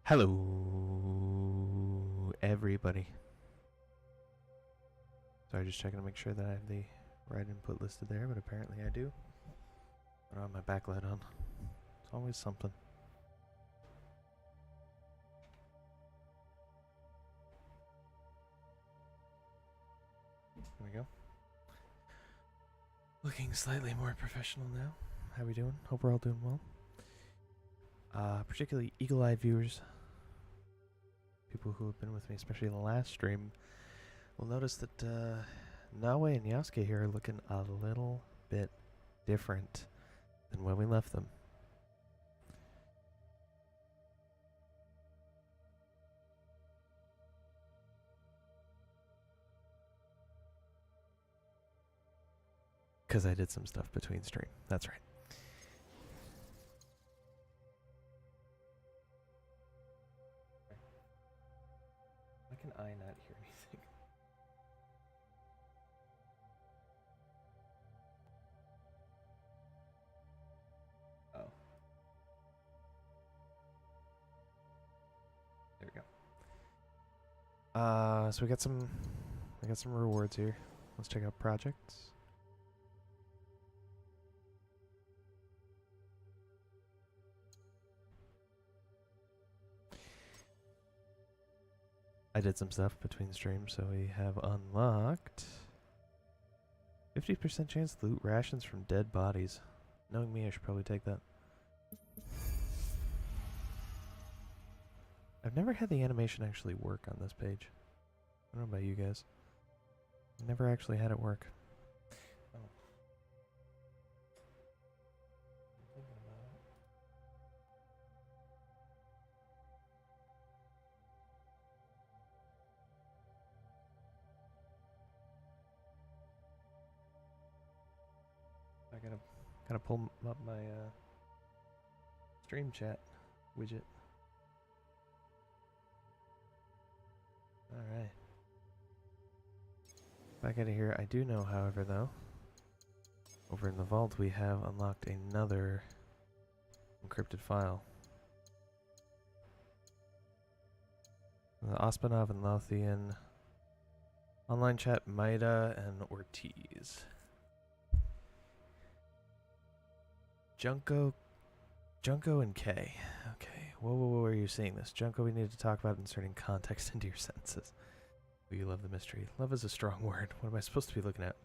Hello, everybody. Sorry, just checking to make sure that I have the right input listed there, but apparently I do. I don't have my backlight on. It's always something. There we go. Looking slightly more professional now. How we doing? Hope we're all doing well. Particularly eagle-eyed viewers, people who have been with me, especially in the last stream, will notice that Nawe and Yasuke here are looking a little bit different than when we left them. Because I did some stuff between stream. That's right. Why can I not hear anything? Oh. There we go. So we got some rewards here. Let's check out projects. I did some stuff between streams, so we have unlocked 50% chance to loot rations from dead bodies. Knowing me, I should probably take that. I've never had the animation actually work on this page. I don't know about you guys. I never actually had it work. Oh. I'm thinking about it. I gotta pull up my stream chat widget. Alright. Back out of here. I do know, however, though, over in the vault we have unlocked another encrypted file. The Ospanov and Lothian online chat, Maida and Ortiz. Junko and K. Okay. Whoa, are you seeing this? Junko, we need to talk about inserting context into your sentences. Oh, you love the mystery. Love is a strong word. What am I supposed to be looking at?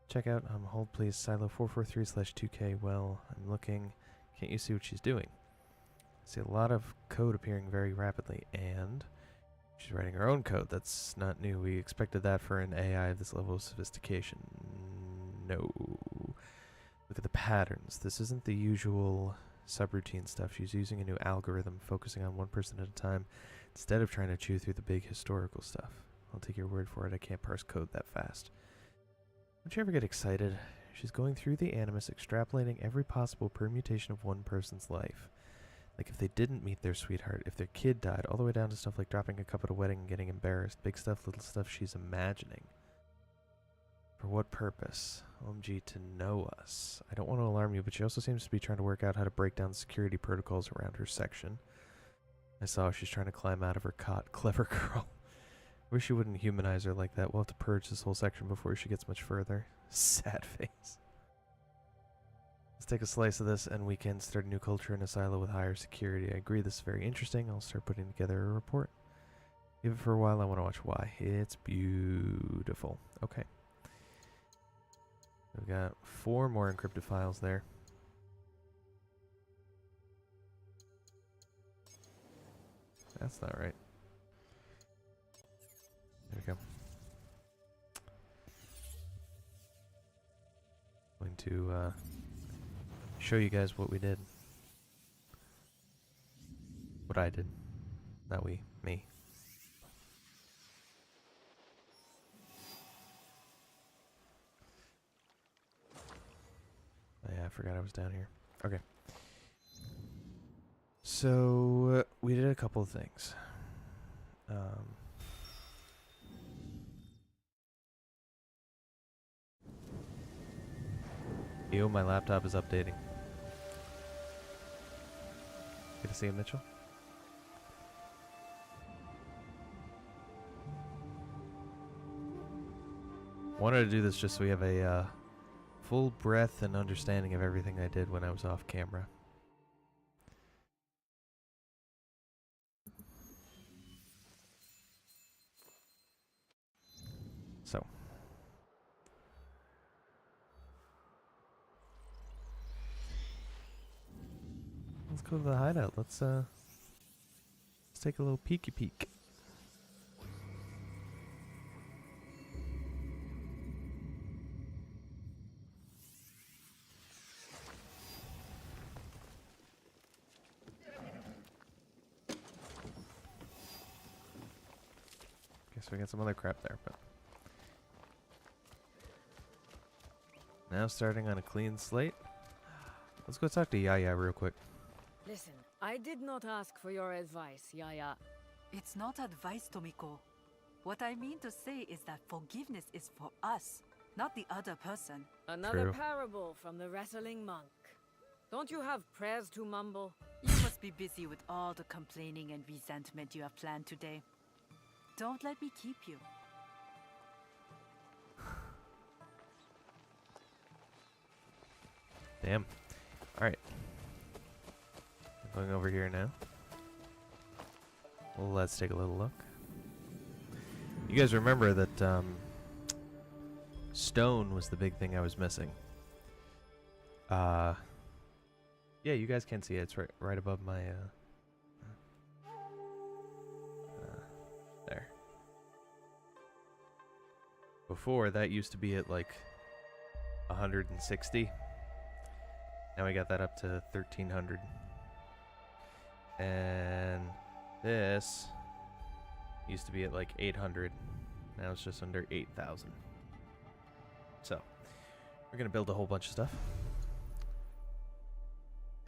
Check out, hold please, silo 443/2K. Well, I'm looking. Can't you see what she's doing? I see a lot of code appearing very rapidly, and she's writing her own code. That's not new. We expected that for an AI of this level of sophistication. No. Look at the patterns. This isn't the usual subroutine stuff. She's using a new algorithm, focusing on one person at a time, instead of trying to chew through the big historical stuff. I'll take your word for it. I can't parse code that fast. Don't you ever get excited? She's going through the Animus, extrapolating every possible permutation of one person's life. Like if they didn't meet their sweetheart, if their kid died, all the way down to stuff like dropping a cup at a wedding and getting embarrassed. Big stuff, little stuff she's imagining. For what purpose? OMG, to know us. I don't want to alarm you, but she also seems to be trying to work out how to break down security protocols around her section. I saw she's trying to climb out of her cot. Clever girl. Wish she wouldn't humanize her like that. We'll have to purge this whole section before she gets much further. Sad face. Let's take a slice of this and we can start a new culture in a silo with higher security. I agree, this is very interesting. I'll start putting together a report. Give it for a while. I want to watch why. It's beautiful. Okay. We've got 4 more encrypted files there. That's not right. There we go. Going to show you guys what we did. What I did. Not we. Me. Oh, yeah, I forgot I was down here. Okay. So, we did a couple of things. Ew, my laptop is updating. Good to see you, Mitchell. Wanted to do this just so we have a full breadth and understanding of everything I did when I was off camera. So. Let's go to the hideout. Let's take a little peeky peek. Guess we got some other crap there, but now starting on a clean slate. Let's go talk to Yaya real quick. Listen, I did not ask for your advice, Yaya. It's not advice, Tomiko. What I mean to say is that forgiveness is for us, not the other person. Another True. parable from the wrestling monk. Don't you have prayers to mumble? You must be busy with all the complaining and resentment you have planned today. Don't let me keep you. Damn. Alright. Going over here now. Well, let's take a little look. You guys remember that stone was the big thing I was missing. Yeah, you guys can see it. It's right above my there. Before, that used to be at like 160. Now we got that up to 1300. And this used to be at like 800. Now it's just under 8,000. So, we're gonna build a whole bunch of stuff.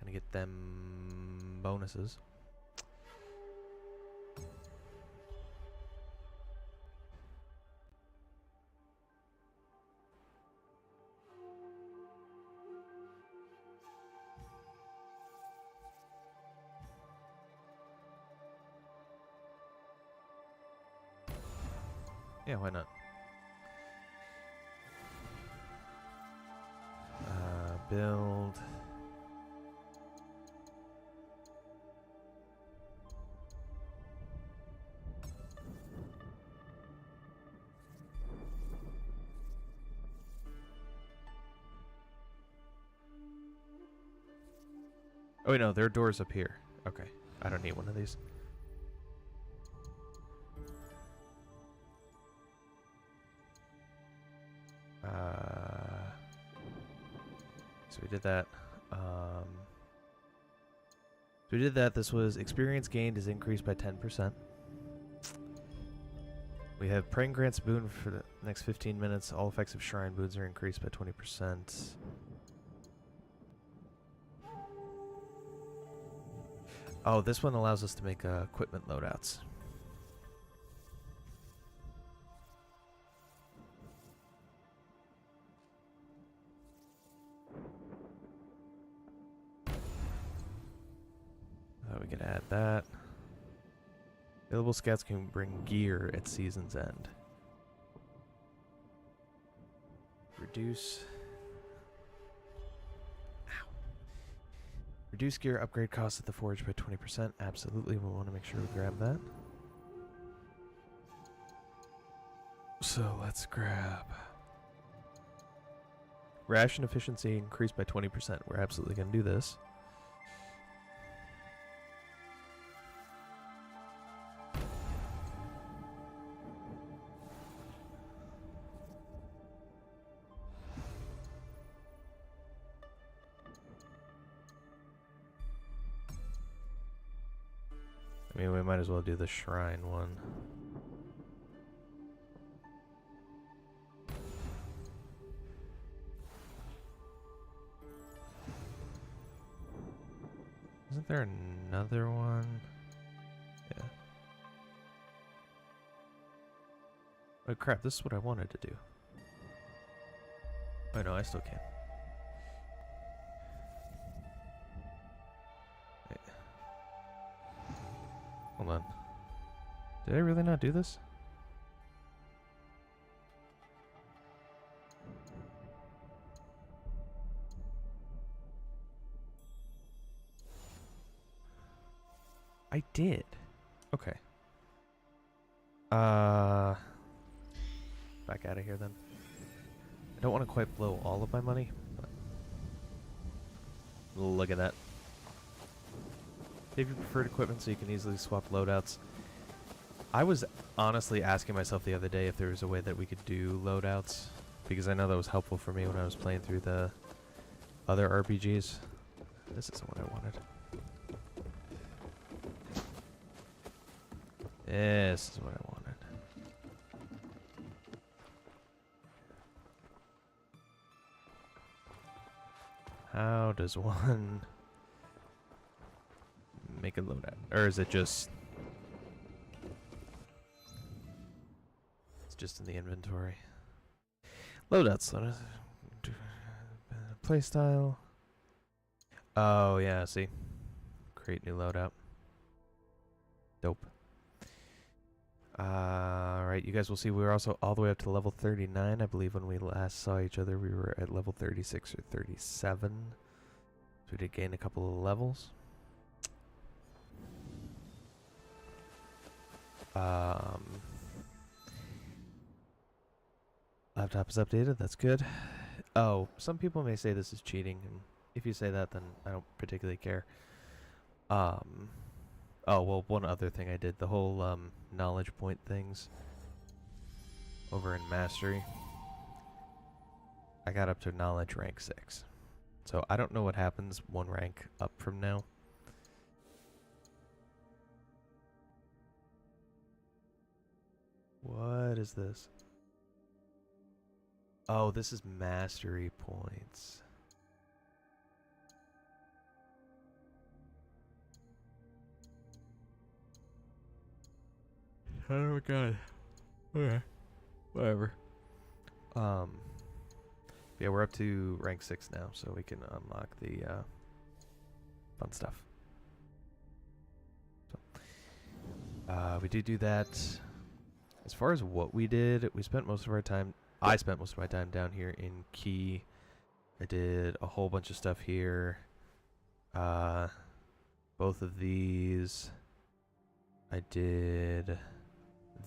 Gonna get them bonuses. Yeah, why not? Build. Oh wait, no, there are doors up here. Okay, I don't need one of these. So we did that. This was experience gained is increased by 10%. We have Praying Grants boon for the next 15 minutes. All effects of Shrine boons are increased by 20%. Oh, this one allows us to make equipment loadouts. We can add that. Available scouts can bring gear at season's end. Reduce. Ow. Reduce gear upgrade costs at the forge by 20%. Absolutely, we'll want to make sure we grab that. So let's grab. Ration efficiency increased by 20%. We're absolutely going to do this. I mean, we might as well do the shrine one. Isn't there another one? Yeah. Oh crap, this is what I wanted to do. Oh no, I still can. Wait. Hold on. Did I really not do this? did. Okay. Back out of here then. I don't want to quite blow all of my money, but look at that. Save your preferred equipment so you can easily swap loadouts. I was honestly asking myself the other day if there was a way that we could do loadouts, because I know that was helpful for me when I was playing through the other RPGs. This isn't what I wanted. This is what I wanted. How does one make a loadout? Or is it just... It's just in the inventory. Loadouts. Playstyle. Oh, yeah, see. Create new loadout. Dope. Alright, you guys will see we're also all the way up to level 39. I believe when we last saw each other, we were at level 36 or 37. So we did gain a couple of levels. Laptop is updated, that's good. Oh, some people may say this is cheating, and if you say that, then I don't particularly care. Oh, well, one other thing I did, the whole, knowledge point things over in Mastery. I got up to knowledge rank 6. So I don't know what happens one rank up from now. What is this? Oh, this is mastery points. Oh my god. Okay. Whatever. Yeah, we're up to rank 6 now, so we can unlock the fun stuff. So, we do that. As far as what we did, we spent most of our time... I spent most of my time down here in Key. I did a whole bunch of stuff here. Both of these. I did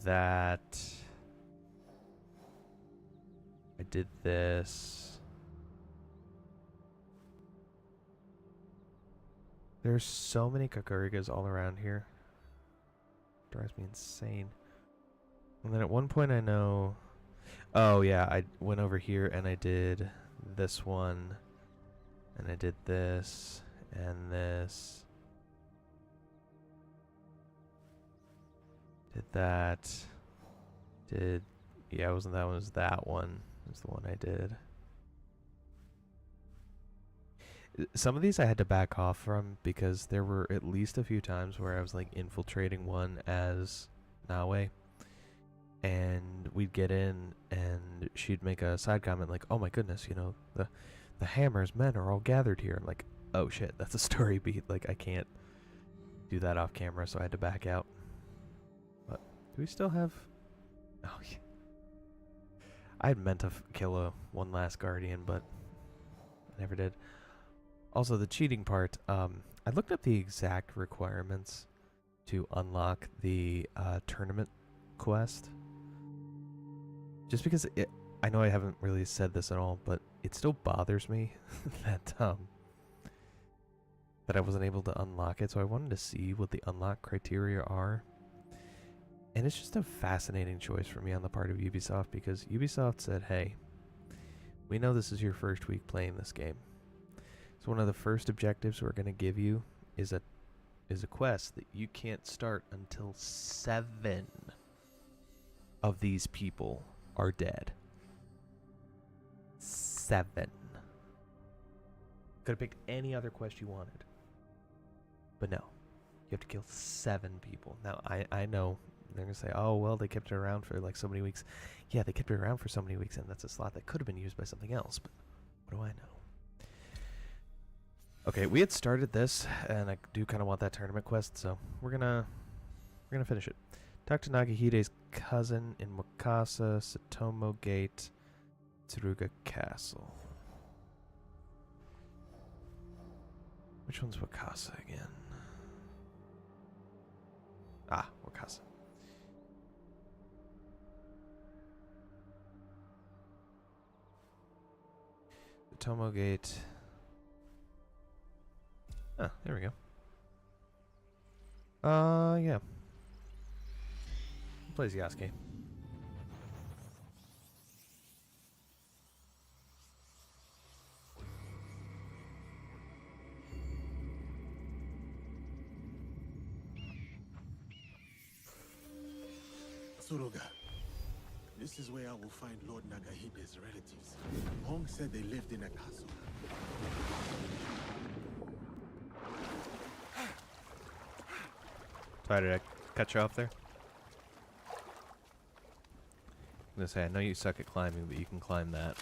that. I did this. There's so many Kakurigas all around here. Drives me insane. And then at one point I know... Oh yeah, I went over here and I did this one. And I did this. And this. Did that. Did... Yeah, it wasn't that one, it was that one. It was the one I did. Some of these I had to back off from because there were at least a few times where I was like infiltrating one as Nawe. And we'd get in and she'd make a side comment like, oh my goodness, you know, the Hammer's men are all gathered here. I'm like, oh shit, that's a story beat. Like, I can't do that off camera, so I had to back out. But do we still have... Oh, yeah. I had meant to kill one last Guardian, but I never did. Also, the cheating part, I looked up the exact requirements to unlock the tournament quest. Just because I know I haven't really said this at all, but it still bothers me that I wasn't able to unlock it. So I wanted to see what the unlock criteria are. And it's just a fascinating choice for me on the part of Ubisoft, because Ubisoft said, hey, we know this is your first week playing this game. So one of the first objectives we're going to give you is a quest that you can't start until 7 of these people are dead. 7. Could have picked any other quest you wanted. But no. You have to kill 7 people. Now, I know they're going to say, oh, well, they kept it around for like so many weeks. Yeah, they kept it around for so many weeks, and that's a slot that could have been used by something else. But what do I know? Okay, we had started this, and I do kind of want that tournament quest, so we're gonna finish it. Talk to Nagahide's cousin in Wakasa, Satomo Gate, Tsuruga Castle. Which one's Wakasa again? casa. The Tomo Gate. Ah, there we go. Yeah. Who plays Yasuke? Suruga, this is where I will find Lord Nagahide's relatives. Hong said they lived in a castle. Sorry, did I cut you off there? I'm gonna say, I know you suck at climbing, but you can climb that.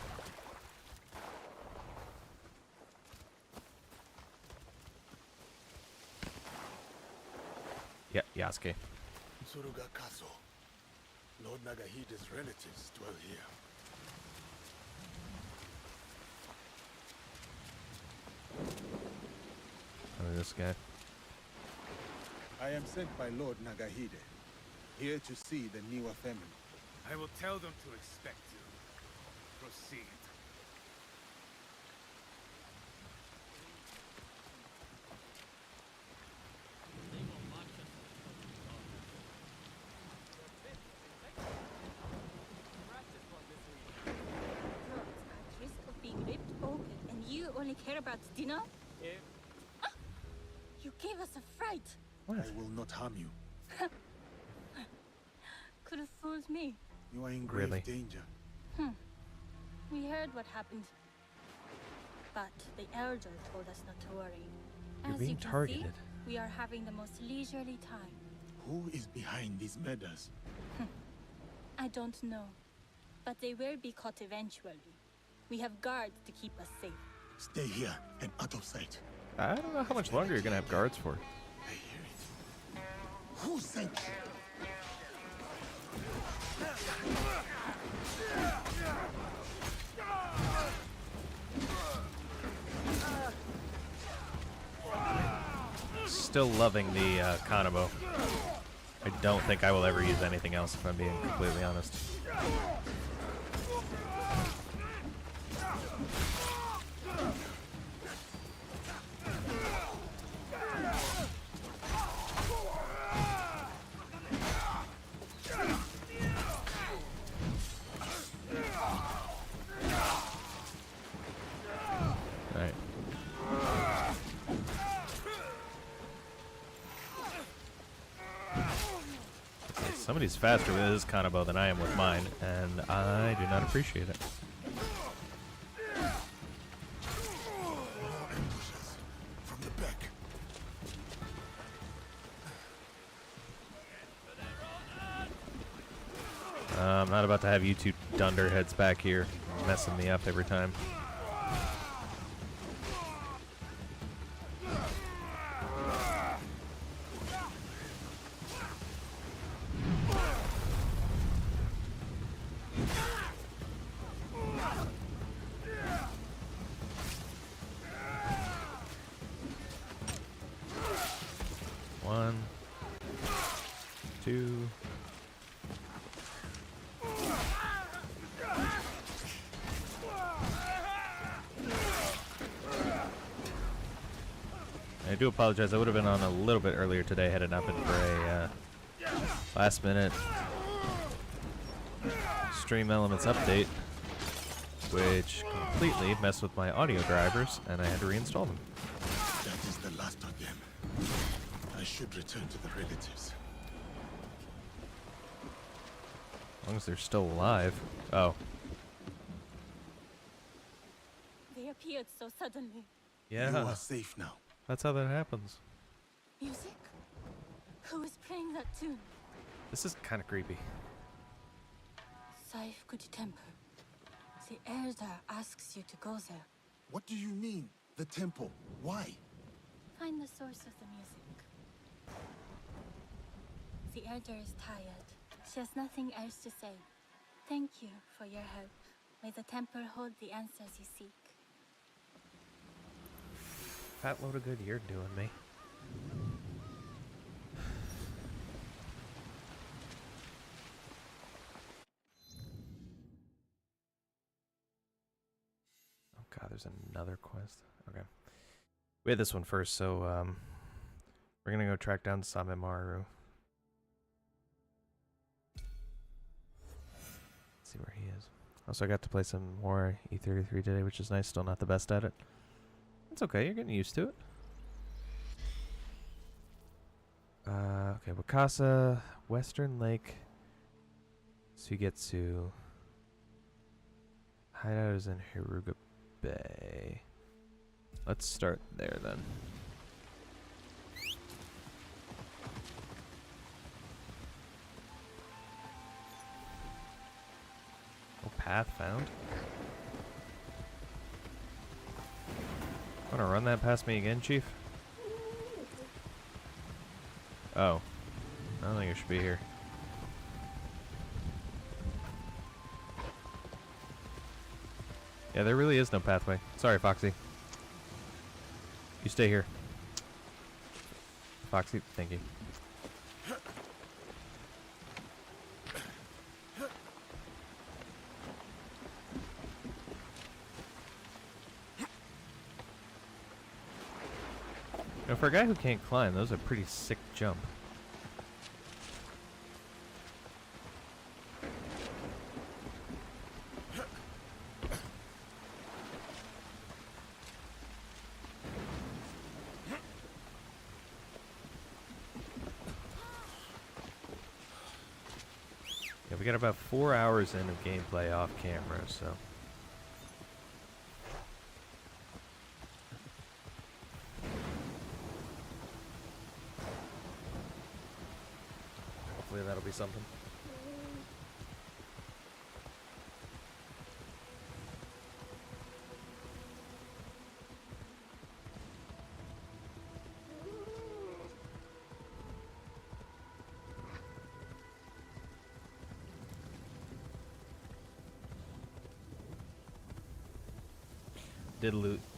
Yeah, Yasuke. Suruga Castle. Lord Nagahide's relatives dwell here. Oh, this guy. I am sent by Lord Nagahide, here to see the Niwa family. I will tell them to expect you. Proceed. At risk of being ripped open, and you only care about dinner? Ah! You gave us a fright. What? I will not harm you. Could have fooled me. You are in grave Really? danger. We heard what happened. But the elder told us not to worry. You're As being you can targeted. See, we are having the most leisurely time. Who is behind these murders? I don't know. But they will be caught eventually. We have guards to keep us safe. Stay here and out of sight. I don't know how much longer you're gonna have guards for. I hear it. Who sent you? Still loving the Kanabo. I don't think I will ever use anything else if I'm being completely honest. Alright. Somebody's faster with his Kanabo than I am with mine, and I do not appreciate it. Ambushes from the back. I'm not about to have you two dunderheads back here messing me up every time. One, two. I do apologize. I would have been on a little bit earlier today had it not been for a last minute Stream Elements update, which completely messed with my audio drivers, and I had to reinstall them. That is the last of them. I should return to the relatives. As long as they're still alive. Oh, They appeared so suddenly. You yeah. are safe now. That's how that happens. Music? Who is playing that tune? This is kind of creepy. Saifkuji Temple. The elder asks you to go there. What do you mean? The temple? Why? Find the source of the music. The elder is tired. She has nothing else to say. Thank you for your help. May the temple hold the answers you seek. Fat load of good you're doing me. there's another quest. Okay. We had this one first, so we're gonna go track down Samemaru. See where he is. Also, I got to play some more E33 today, which is nice. Still not the best at it. It's okay. You're getting used to it. Okay, Wakasa, Western Lake, Suigetsu. Hideout is in Hiruga Bay. Let's start there then. Oh, path found. Wanna run that past me again, Chief? Oh. I don't think it should be here. Yeah, there really is no pathway. Sorry, Foxy. You stay here. Foxy, thank you. Now, for a guy who can't climb, those are pretty sick jump. Yeah, we got about 4 hours in of gameplay off camera, so. Hopefully that'll be something.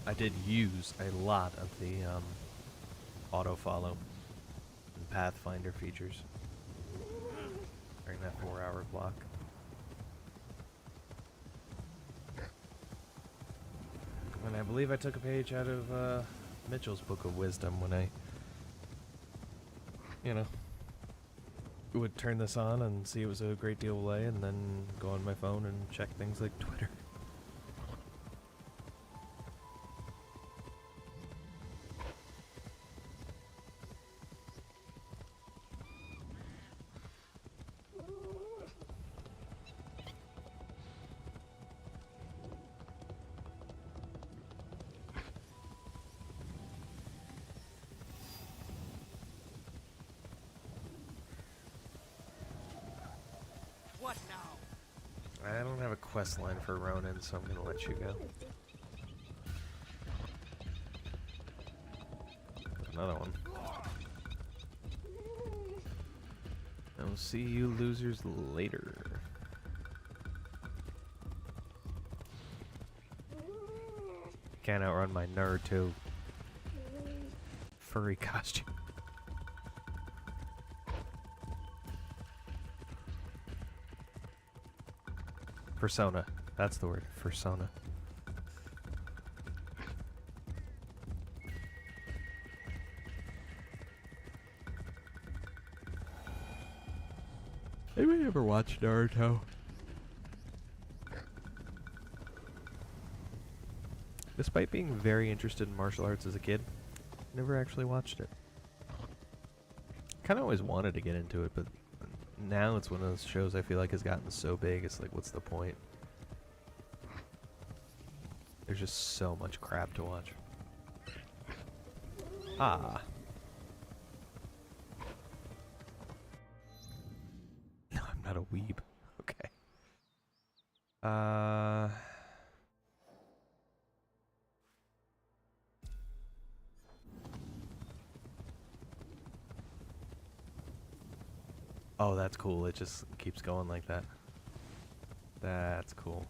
I did use a lot of the auto follow and Pathfinder features during that 4-hour block. And I believe I took a page out of Mitchell's Book of Wisdom when I, would turn this on and see it was a great deal away, and then go on my phone and check things like Twitter. What now? I don't have a quest line for Ronin, so I'm gonna let you go. Another one. I'll see you losers later. Can't outrun my Naruto furry costume. Persona. That's the word. Persona. Anybody ever watch Naruto? Despite being very interested in martial arts as a kid, never actually watched it. Kind of always wanted to get into it, but now it's one of those shows I feel like has gotten so big, it's like, what's the point? There's just so much crap to watch. Ah. No, I'm not a weeb. Okay. Oh, that's cool. It just keeps going like that. That's cool.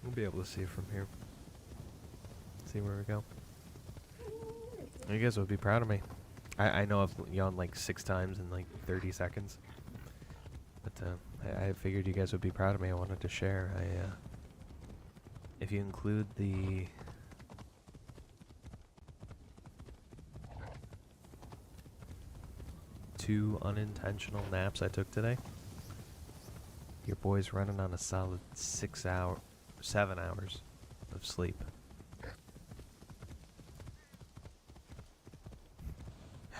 We'll be able to see from here. See where we go. You guys would be proud of me. I know I've yawned like 6 times in like 30 seconds. But I figured you guys would be proud of me. I wanted to share. If you include the... two unintentional naps I took today, your boy's running on a solid 7 hours of sleep.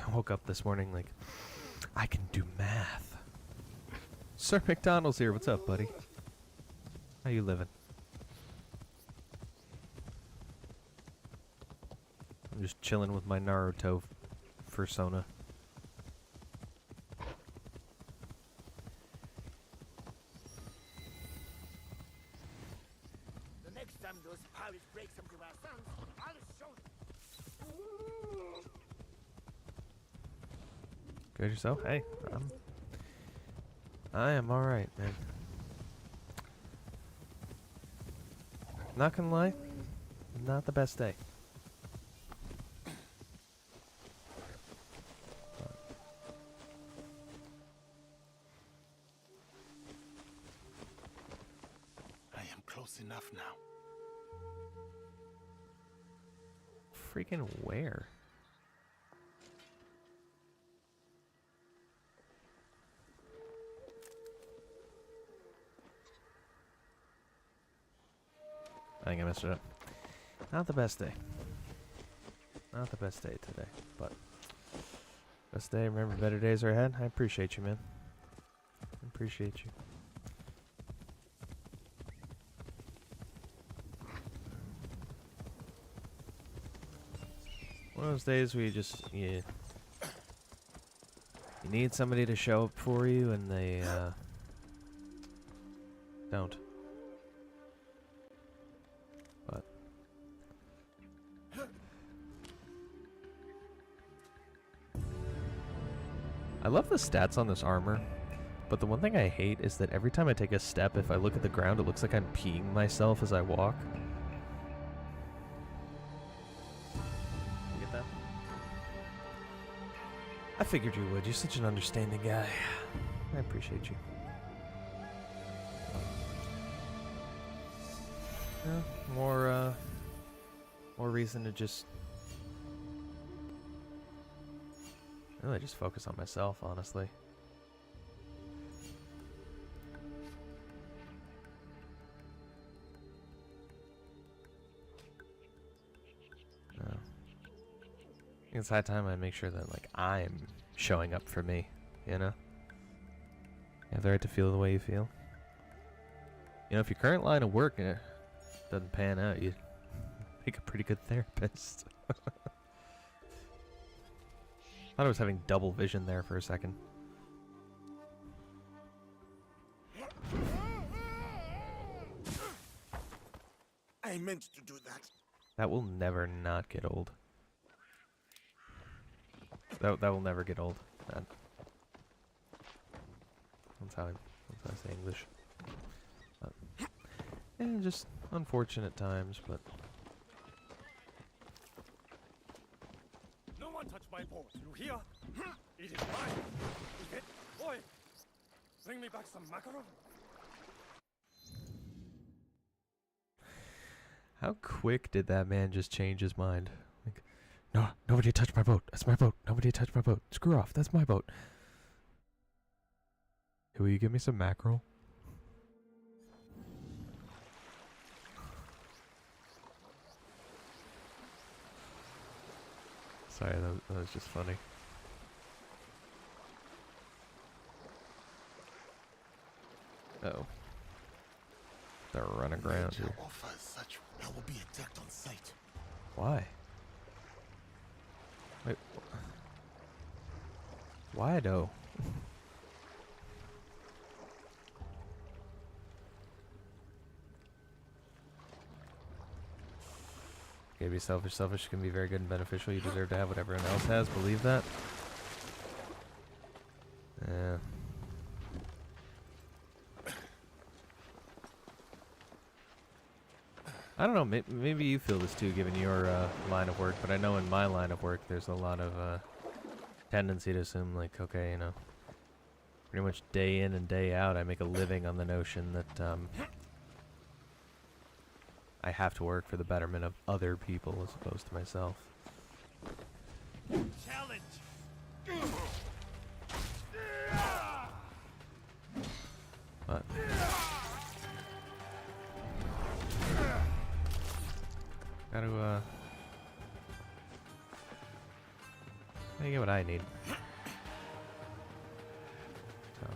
I woke up this morning like, I can do math. Sir McDonald's here. What's up, buddy? How you living? I'm just chilling with my Naruto persona. The next time those pirates break some croissants, I'll show them. Good yourself? Hey, I am alright, man. Not gonna lie, not the best day. I am close enough now. Freaking where? I think I messed it up. Not the best day. Not the best day today, but best day. Remember, better days are ahead. I appreciate you, man. I appreciate you. One of those days where you need somebody to show up for you, and they don't. But I love the stats on this armor, but the one thing I hate is that every time I take a step, if I look at the ground, it looks like I'm peeing myself as I walk. You get that? I figured you would. You're such an understanding guy. I appreciate you. Yeah, more reason to just really just focus on myself, honestly. It's high time I make sure that like I'm showing up for me, you know? You have the right to feel the way you feel. You know, if your current line of work doesn't pan out, you make a pretty good therapist. Thought I was having double vision there for a second. I meant to do that. That will never not get old. That will never get old. That's how I say English. And just unfortunate times, but No one touch my boat, you hear? It is mine. Yvette, boy, bring me back some mackerel. how quick did that man just change his mind? Like, no, nobody touch my boat. That's my boat. Nobody touch my boat. Screw off. That's my boat. Hey, will you give me some mackerel? Sorry, that was just funny. Uh-oh. They're running around here. Offers such, I will be attacked on sight. Why? Wait. Why though? You be selfish. Selfish can be very good and beneficial. You deserve to have what everyone else has. Believe that? Yeah. I don't know, maybe you feel this too, given your line of work, but I know in my line of work there's a lot of tendency to assume, like, okay, you know, pretty much day in and day out I make a living on the notion that I have to work for the betterment of other people as opposed to myself. Challenge! But gotta I get what I need. So.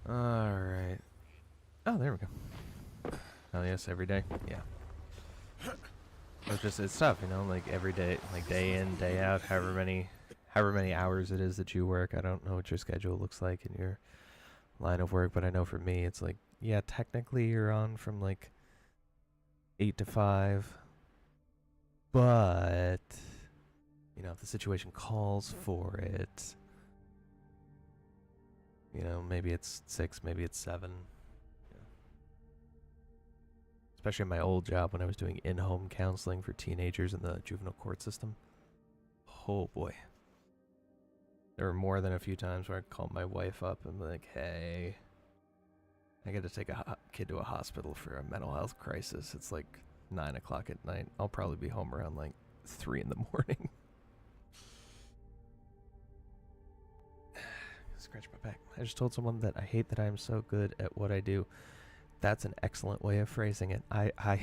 Alright. Oh, there we go. Oh yes, every day. Yeah. It's tough, you know, like every day, like day in, day out, however many hours it is that you work. I don't know what your schedule looks like in your line of work, but I know for me it's like, yeah, technically you're on from like 8 to 5, but you know, if the situation calls for it, you know, maybe it's 6, maybe it's 7. Especially in my old job when I was doing in-home counseling for teenagers in the juvenile court system. Oh boy. There were more than a few times where I'd call my wife up and be like, hey, I got to take a kid to a hospital for a mental health crisis. It's like 9 o'clock at night. I'll probably be home around like 3 in the morning. Scratch my back. I just told someone that I hate that I am so good at what I do. That's an excellent way of phrasing it. I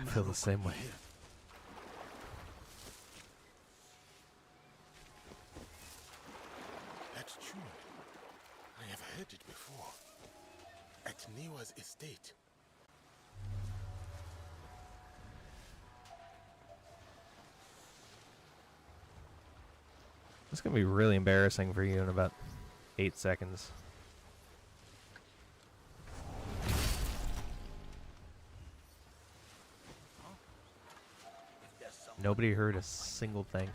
feel the same way. That's true. I have heard it before. At Niwa's estate. It's gonna be really embarrassing for you in about 8 seconds. Nobody heard a single thing.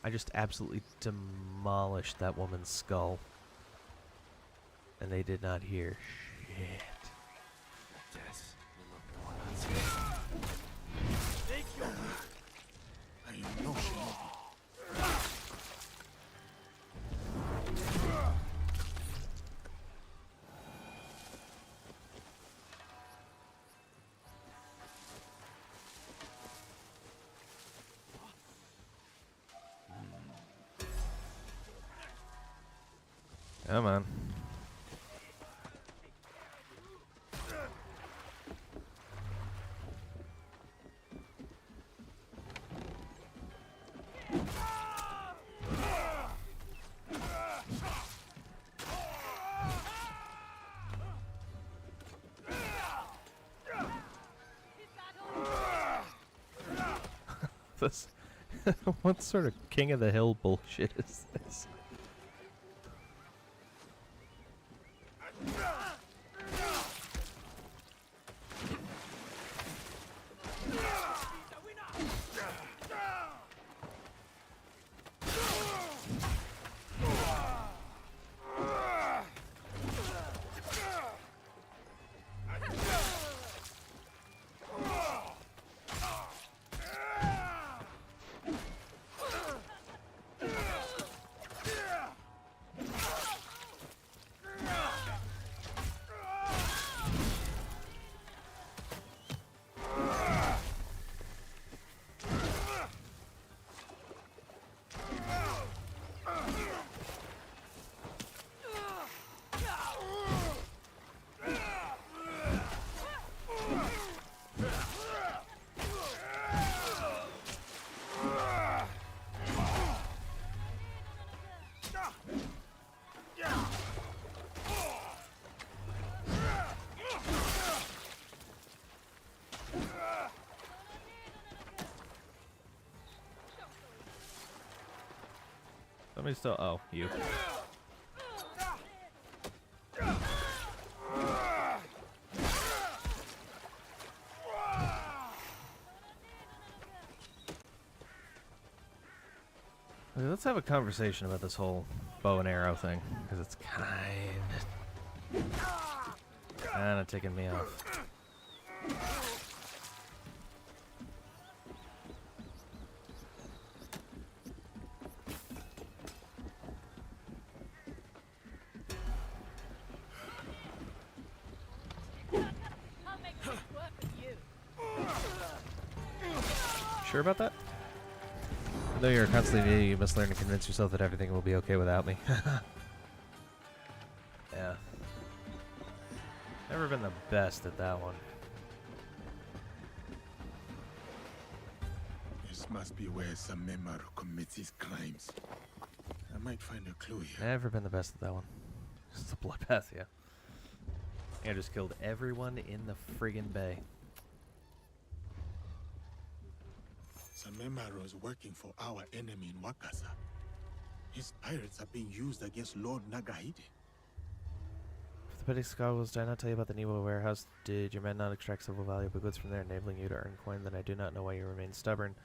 I just absolutely demolished that woman's skull. And they did not hear shit. I know she won't. Come on. This what sort of King of the Hill bullshit is this? Somebody still. Oh, you. Okay, let's have a conversation about this whole bow and arrow thing, because it's kind of ticking me off. Sure about that? Though you're constantly new, you must learn to convince yourself that everything will be okay without me. Yeah. Never been the best at that one. This must be where Samemaru commits his crimes. I might find a clue here. Never been the best at that one. It's a bloodbath, yeah. I just killed everyone in the friggin' bay. Samemaru is working for our enemy in Wakasa. His pirates are being used against Lord Nagahide. If the petty scoundrels did I not tell you about the Niwa warehouse, did your men not extract several valuable goods from there, enabling you to earn coin? Then I do not know why you remain stubborn.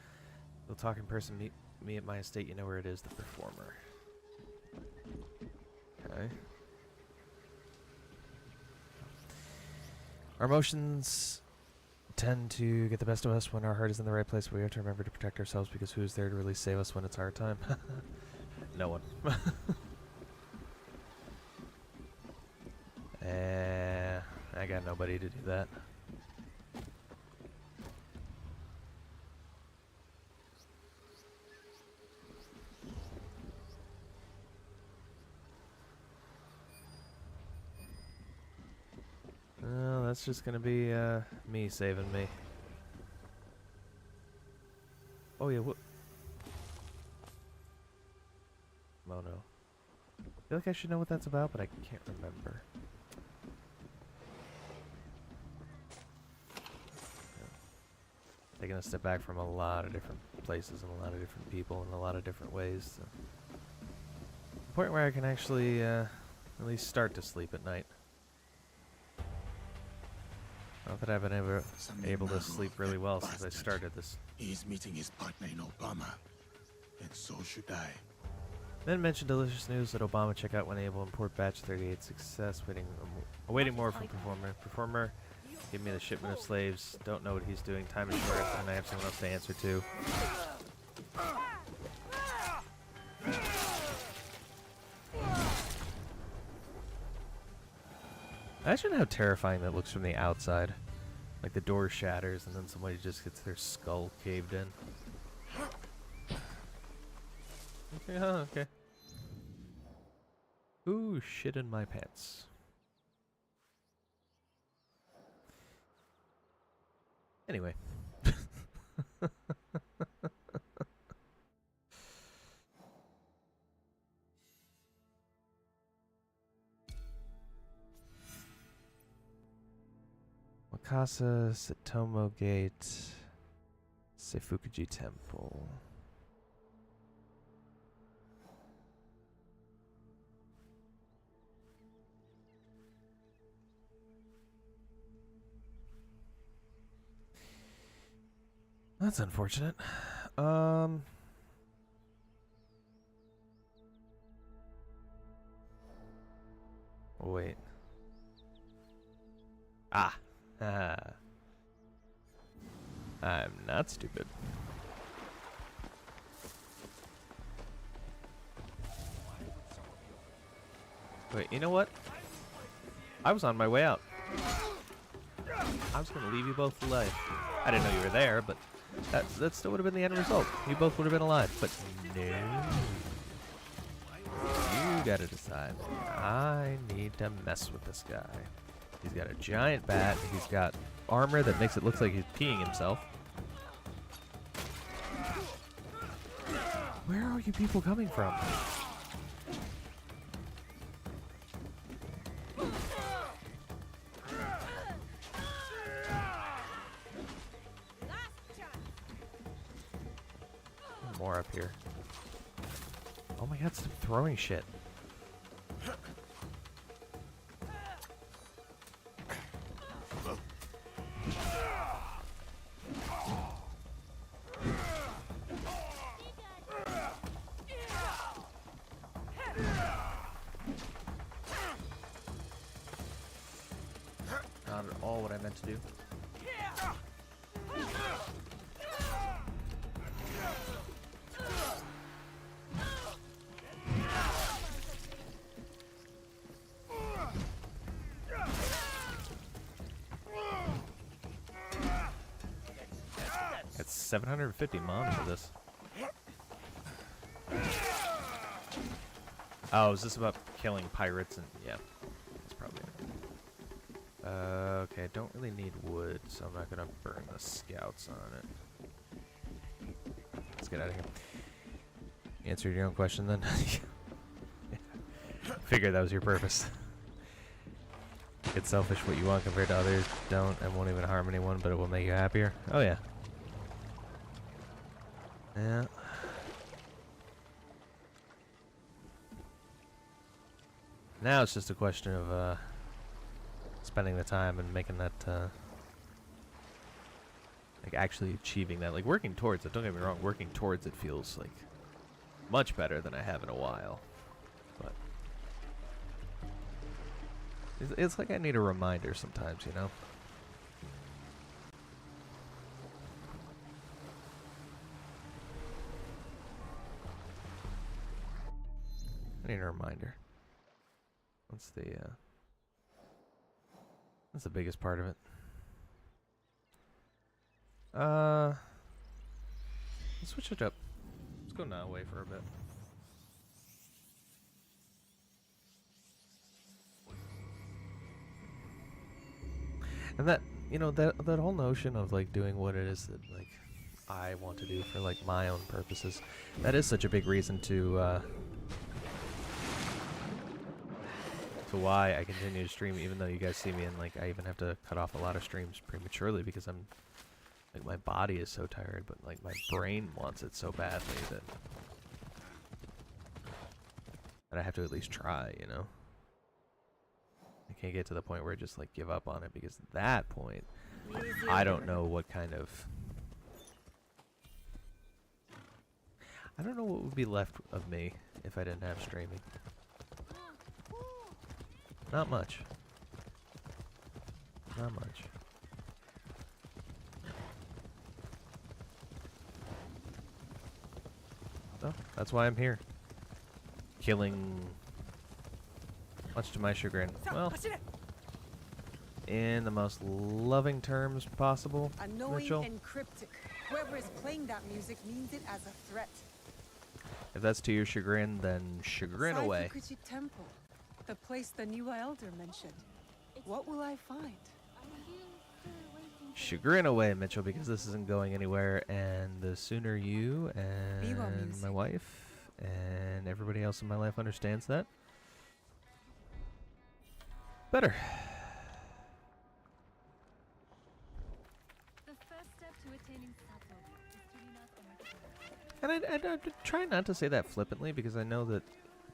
We'll talk in person. Meet me at my estate. You know where it is, the performer. Okay. Our emotions tend to get the best of us when our heart is in the right place, but we have to remember to protect ourselves, because who's there to really save us when it's our time? No one. I got nobody to do that. Well, that's just gonna be me saving me. Oh yeah, what? Mono. I feel like I should know what that's about, but I can't remember. Taking a step back from a lot of different places and a lot of different people in a lot of different ways. So. The point where I can actually at least start to sleep at night. Not that I've been able to sleep really well since I started this. He's meeting his partner in Obama, and so should I. Then mentioned delicious news that Obama checkout when able, import batch 38 success, awaiting more from Performer. Performer, give me the shipment of slaves. Don't know what he's doing. Time is short, and I have someone else to answer to. Imagine how terrifying that looks from the outside. Like the door shatters and then somebody just gets their skull caved in. Okay, okay. Ooh, shit in my pants. Anyway. Wakasa, Satomo Gate, Seifukuji Temple. That's unfortunate. Oh, wait. Ah. I'm not stupid. Wait, you know what? I was on my way out. I was gonna leave you both alive. I didn't know you were there, but that still would have been the end result. You both would have been alive, but no. You gotta decide. I need to mess with this guy. He's got a giant bat. He's got armor that makes it look like he's peeing himself. Where are you people coming from? More up here. Oh my god, stop throwing shit. meant to do. It's 750 mons for this. Oh, is this about killing pirates? And yeah, that's probably it. Okay, I don't really need wood, so I'm not gonna burn the scouts on it. Let's get out of here. Answered your own question then. Figured that was your purpose. It's selfish what you want compared to others don't and won't even harm anyone, but it will make you happier. Oh yeah. Yeah. Now it's just a question of spending the time and making that like actually achieving that, like working towards it. Don't get me wrong, working towards it feels like much better than I have in a while. But it's like I need a reminder sometimes, you know? I need a reminder. That's the biggest part of it. Let's switch it up. Let's go now away for a bit. And that, you know, that whole notion of like doing what it is that like I want to do for like my own purposes, that is such a big reason to why I continue to stream, even though you guys see me and like I even have to cut off a lot of streams prematurely because I'm like my body is so tired, but like my brain wants it so badly that I have to at least try, you know. I can't get to the point where I just like give up on it, because at that point I don't know what kind of I don't know what would be left of me if I didn't have streaming. Not much. Not much. So, that's why I'm here. Killing, much to my chagrin, well, in the most loving terms possible, Annoying Mitchell. and cryptic. Whoever is playing that music means it as a threat. If that's to your chagrin, then chagrin away. Saikuchi Temple, the place the new elder mentioned. What will I find? Are you still waiting for Chagrin away, Mitchell, because this isn't going anywhere, and the sooner you and music. my wife and everybody else in my life understands that, better. the first step to attaining Satori is to unite on a And I try not to say that flippantly, because I know that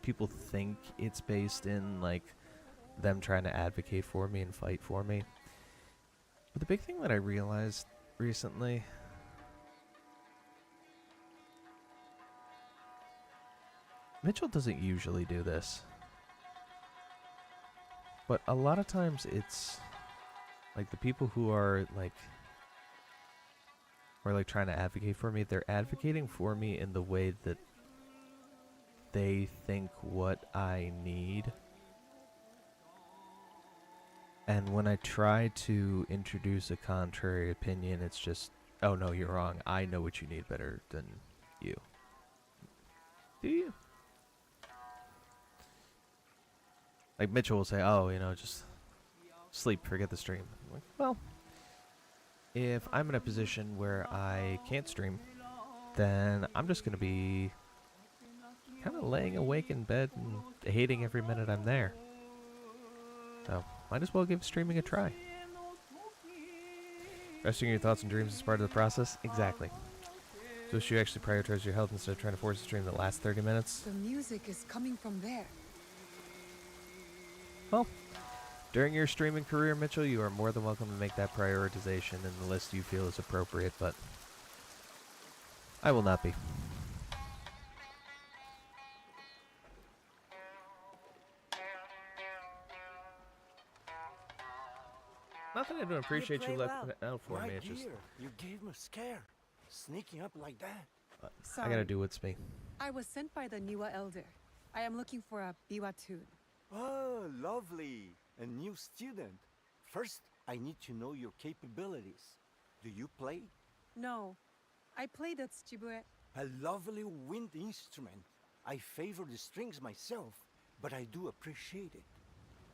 people think it's based in like them trying to advocate for me and fight for me. But the big thing that I realized recently, Mitchell doesn't usually do this, but a lot of times it's like the people who are like trying to advocate for me, they're advocating for me in the way that they think what I need. And when I try to introduce a contrary opinion, it's just, oh no, you're wrong. I know what you need better than you. Do you? Like Mitchell will say, oh, you know, just sleep, forget the stream. I'm like, well, if I'm in a position where I can't stream, then I'm just going to be kind of laying awake in bed and hating every minute I'm there. So, might as well give streaming a try. Resting your thoughts and dreams is part of the process? Exactly. So you actually prioritize your health instead of trying to force a stream that lasts 30 minutes? The music is coming from there. Well, during your streaming career, Mitchell, you are more than welcome to make that prioritization in the list you feel is appropriate, but I will not be. Nothing I don't appreciate you play left well. out for My me. It's dear, just you gave me a scare. Sneaking up like that. I Sorry. gotta do what's me. I was sent by the Niwa Elder. I am looking for a Biwa tune. Oh, lovely. A new student. First, I need to know your capabilities. Do you play? No, I play the tsujibue. A lovely wind instrument. I favor the strings myself, but I do appreciate it.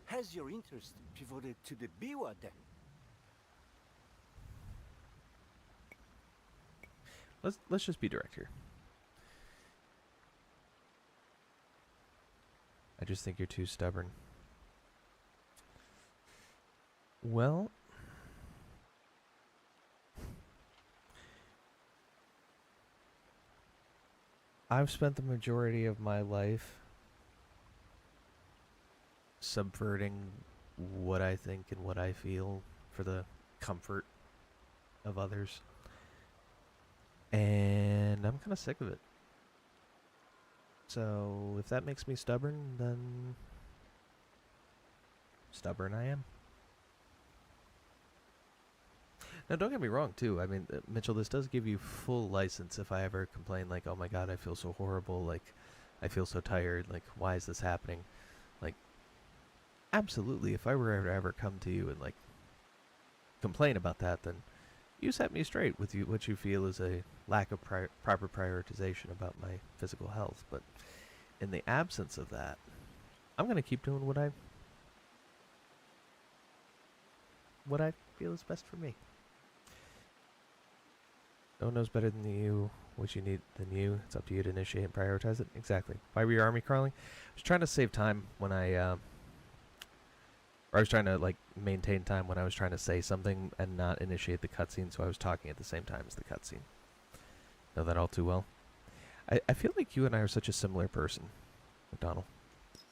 Has your interest pivoted to the biwa then? Let's just be direct here. I just think you're too stubborn. Well, I've spent the majority of my life subverting what I think and what I feel for the comfort of others. And I'm kind of sick of it. So, if that makes me stubborn, then stubborn I am. Now, don't get me wrong, too. I mean, Mitchell, this does give you full license if I ever complain, like, oh my god, I feel so horrible, like, I feel so tired, like, why is this happening? Like, absolutely, if I were to ever come to you and, like, complain about that, then you set me straight with what you feel is a lack of proper prioritization about my physical health. But in the absence of that, I'm going to keep doing what I feel is best for me. No one knows better than you what you need than you. It's up to you to initiate and prioritize it. Exactly. Why were your army crawling? I was trying to save time when I was trying to, like, maintain time when I was trying to say something and not initiate the cutscene, so I was talking at the same time as the cutscene. Know that all too well. I feel like you and I are such a similar person, McDonald.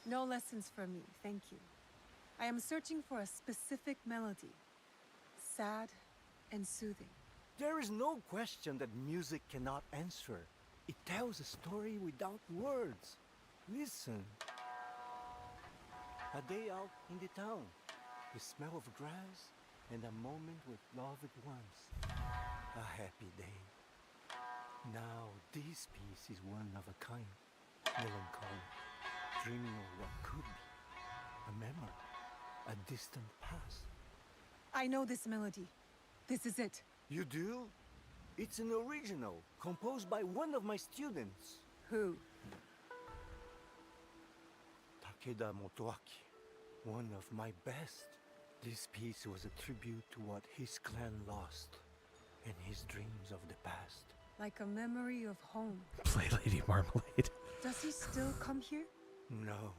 No lessons for me, thank you. I am searching for a specific melody. Sad and soothing. There is no question that music cannot answer. It tells a story without words. Listen. A day out in the town, the smell of grass, and a moment with loved ones. A happy day. Now this piece is one of a kind, melancholy, dreaming of what could be. A memory, a distant past. I know this melody. This is it. You do? It's an original, composed by one of my students. Who? Takeda Motoaki, one of my best. This piece was a tribute to what his clan lost and his dreams of the past. Like a memory of home. Play Lady Marmalade. Does he still come here? No,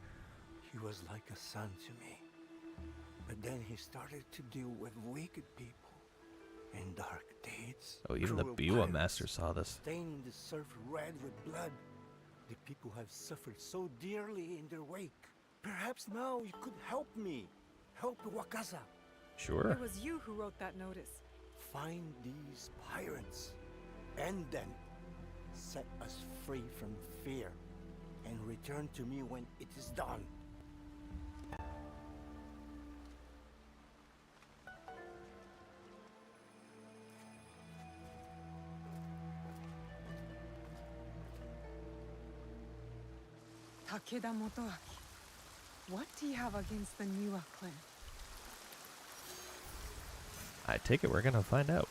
he was like a son to me. But then he started to deal with wicked people and dark deeds. Oh, even the cruel Biwa pirates, master saw this. staining the surf red with blood. The people have suffered so dearly in their wake. Perhaps now you could help me. Help Wakaza. Sure. It was you who wrote that notice. Find these pirates. And then set us free from fear. And return to me when it is done. Takeda Motoaki. What do you have against the Niwa clan? I take it we're gonna find out.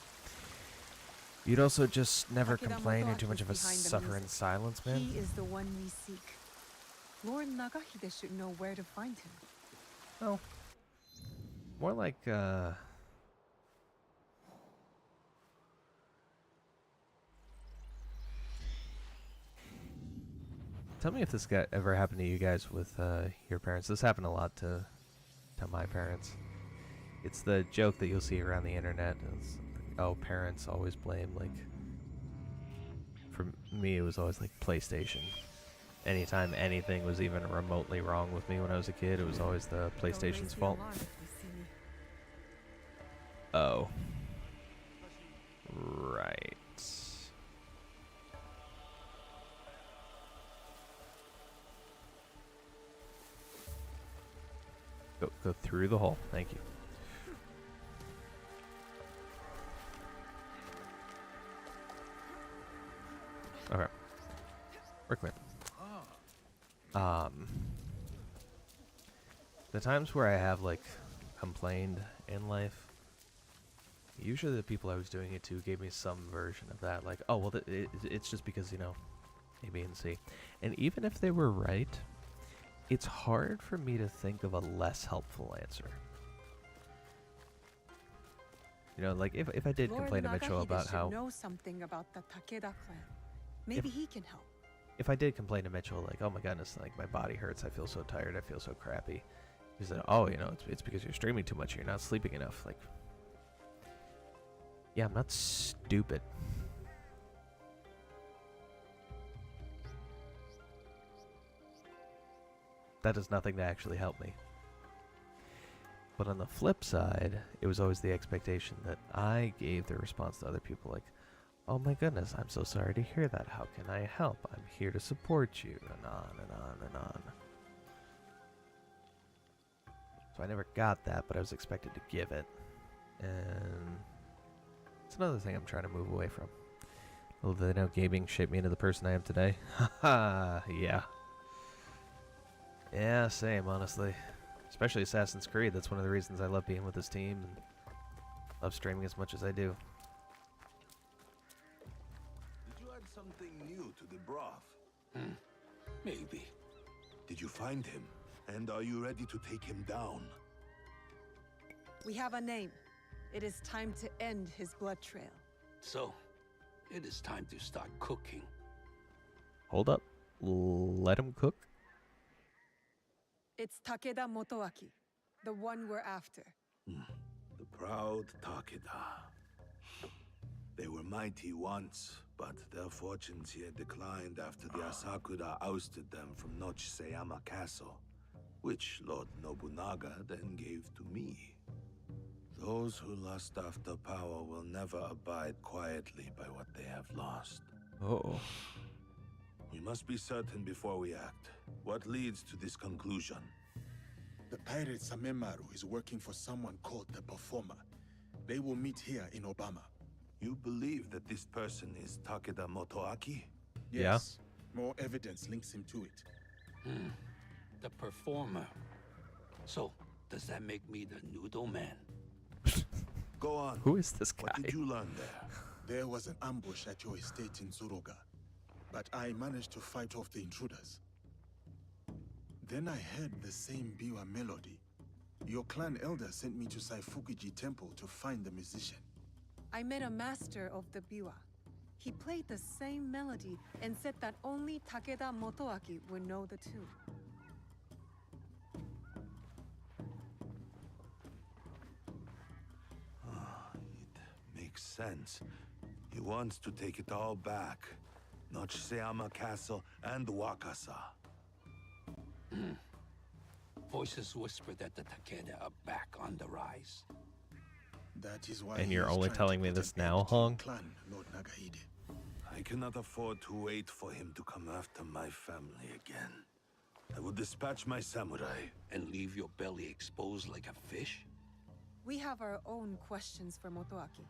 You'd also just never Takeda complain. You're Motoaki too much is of a behind the suffer in music. silence, man. He is the one we seek. Lord Nagahide should know where to find him. Well, more like, tell me if this ever happened to you guys with your parents. This happened a lot to my parents. It's the joke that you'll see around the internet. It's, oh, parents always blame, like, for me it was always like PlayStation. Anytime anything was even remotely wrong with me when I was a kid, it was always the PlayStation's fault. Oh. Right. Go through the hole. Thank you. Brickman. The times where I have like complained in life, usually the people I was doing it to gave me some version of that, like, oh well, it's just because, you know, A, B, and C. And even if they were right, it's hard for me to think of a less helpful answer. You know, like if I did Lord complain to Mitchell Nagahide about should how know something about the Takeda clan. Maybe he can help. if I did complain to Mitchell, like, oh my goodness, like my body hurts, I feel so tired, I feel so crappy. He said, oh, you know, it's because you're streaming too much, you're not sleeping enough. Like, yeah, I'm not stupid. That does nothing to actually help me. But on the flip side, it was always the expectation that I gave the response to other people, like, oh my goodness, I'm so sorry to hear that. How can I help? I'm here to support you, and on and on and on. So I never got that, but I was expected to give it. And it's another thing I'm trying to move away from. Little did they know gaming shaped me into the person I am today. Haha, yeah. Yeah, same, honestly. Especially Assassin's Creed. That's one of the reasons I love being with this team and love streaming as much as I do. Did you add something new to the broth? Maybe. Did you find him? And are you ready to take him down? We have a name. It is time to end his blood trail. So, it is time to start cooking. Hold up. Let him cook? It's Takeda Motoaki, the one we're after. The proud Takeda. They were mighty once, but their fortunes here declined after the Asakura ousted them from Nochiseyama Castle, which Lord Nobunaga then gave to me. Those who lust after power will never abide quietly by what they have lost. Uh-oh. We must be certain before we act. What leads to this conclusion? The pirate Samemaru is working for someone called the Performer. They will meet here in Obama. You believe that this person is Takeda Motoaki? Yeah. Yes. More evidence links him to it. The Performer. So, does that make me the Noodle Man? Go on. Who is this guy? What did you learn there? There was an ambush at your estate in Zuroga, but I managed to fight off the intruders. Then I heard the same Biwa melody. Your clan elder sent me to Saifukuji Temple to find the musician. I met a master of the biwa. He played the same melody and said that only Takeda Motoaki would know the tune. It makes sense. He wants to take it all back. Nochiseyama Castle and Wakasa. Voices whisper that the Takeda are back on the rise. That is why And he you're is only trying telling to me put this an now, end to your Hong? clan, Lord Nagahide. I cannot afford to wait for him to come after my family again. I will dispatch my samurai. And leave your belly exposed like a fish? We have our own questions for Motoaki.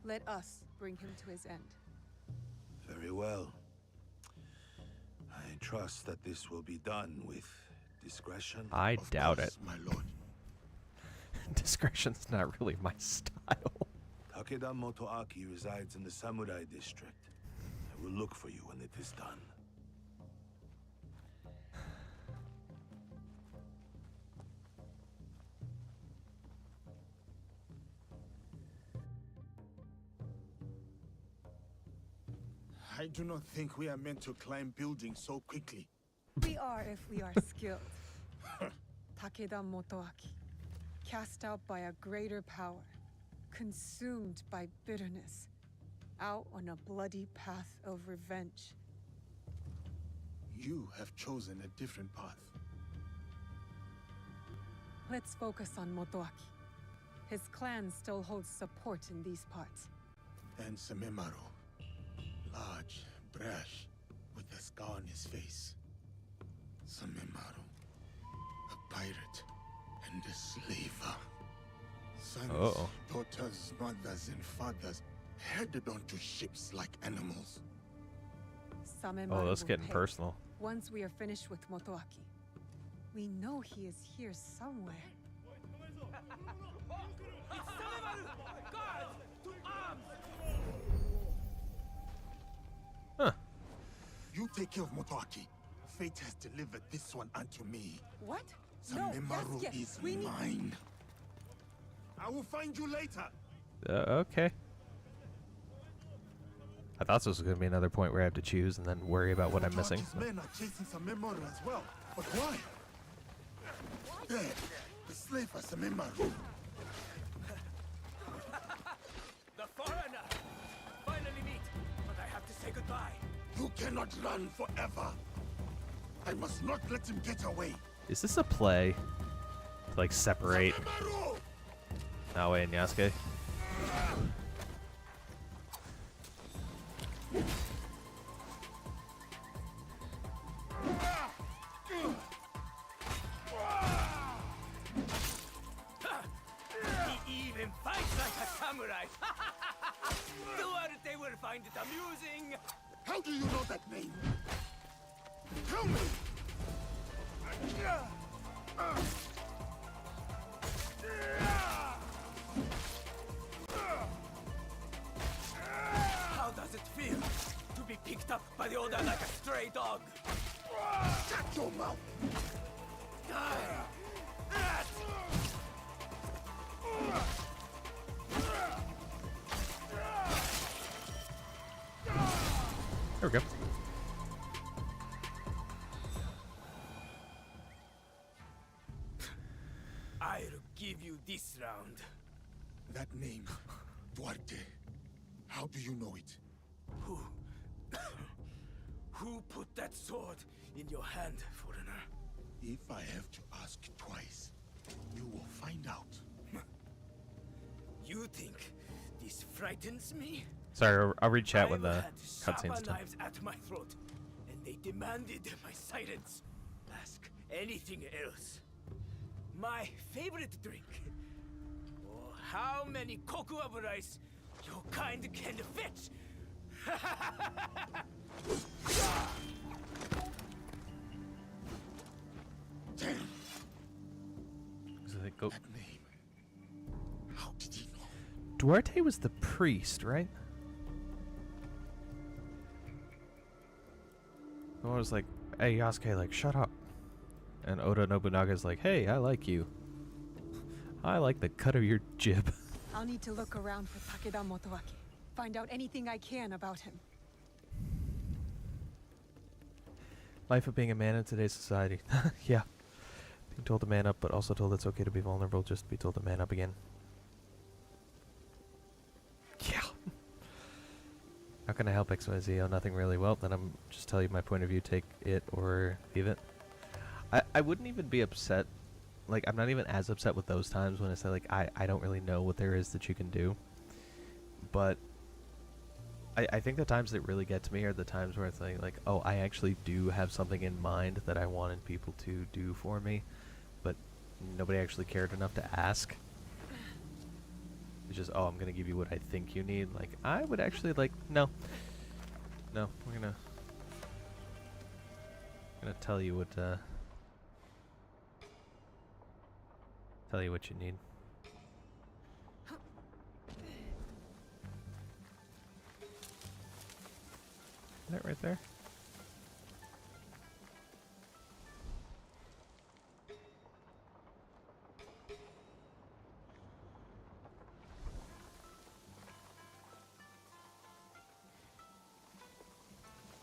Let us bring him to his end. Very well. I trust that this will be done with discretion. I Of doubt course, it. my lord. Discretion's not really my style. Takeda Motoaki resides in the Samurai District. I will look for you when it is done. I do not think we are meant to climb buildings so quickly. We are if we are skilled. Takeda Motoaki, cast out by a greater power, consumed by bitterness, out on a bloody path of revenge. You have chosen a different path. Let's focus on Motoaki. His clan still holds support in these parts. And Samemaru. Large, brash, with a scar on his face. Samemaru. A pirate and a slaver. Sons, Uh-oh. daughters, mothers, and fathers headed onto ships like animals. Samemaru Oh, that's will getting pay personal. once we are finished with Motoaki. We know he is here somewhere. Huh. You take care of Motoaki. Fate has delivered this one unto me. What? No, Samemaru Yasuke, is we need... mine. I will find you later. Okay. I thought this was going to be another point where I have to choose and then worry about what I'm missing. Motoaki's men are chasing Samemaru as well. But why? There, the slave for Samemaru. The foreigner! Finally meet, but I have to say goodbye. You cannot run forever. I must not let him get away. Is this a play? To, like, separate Samemaru! Naoe and Yasuke? He even fights like a samurai. Duarte will find it amusing. How do you know that name? Tell me! How does it feel to be picked up by the Oda like a stray dog? Shut your mouth! There we go. I'll give you this round. That name, Duarte. How do you know it? Who? Who put that sword in your hand, foreigner? If I have to ask twice, you will find out. You think this frightens me? Sorry, I'll read chat when I've the had cutscene's Saba done. knives at my throat, and they demanded my silence. Ask anything else. My favorite drink. Or how many kokuabu rice your kind can fetch. Damn, So they go- that name. How did he know? Duarte was the priest, right? I was like, hey, Yasuke, like, shut up. And Oda Nobunaga's like, hey, I like you. I like the cut of your jib. I'll need to look around for Takeda Motoaki. Find out anything I can about him. Life of being a man in today's society. Yeah. Being told to man up, but also told it's okay to be vulnerable, just to be told to man up again. Yeah. How can I help XYZ? Oh, nothing really. Well, then I'm just tell you my point of view. Take it or leave it. I wouldn't even be upset. Like, I'm not even as upset with those times when I say, like, I don't really know what there is that you can do. But I think the times that really get to me are the times where it's like, oh, I actually do have something in mind that I wanted people to do for me, but nobody actually cared enough to ask. It's just, oh, I'm gonna give you what I think you need. Like, I would actually like, no, we're gonna tell you what you need. That right there.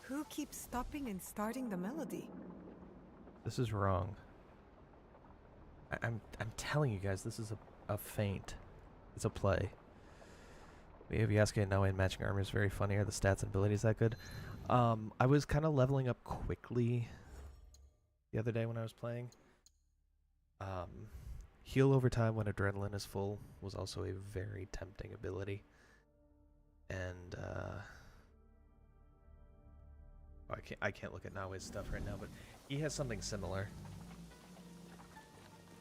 Who keeps stopping and starting the melody? This is wrong. I'm telling you guys, this is a feint. It's a play. We have Yasuke and Naoe in matching armor is very funny. Are the stats and abilities that good? I was kind of leveling up quickly the other day when I was playing. Heal over time when adrenaline is full was also a very tempting ability. And I can't look at Naoe's stuff right now, but he has something similar.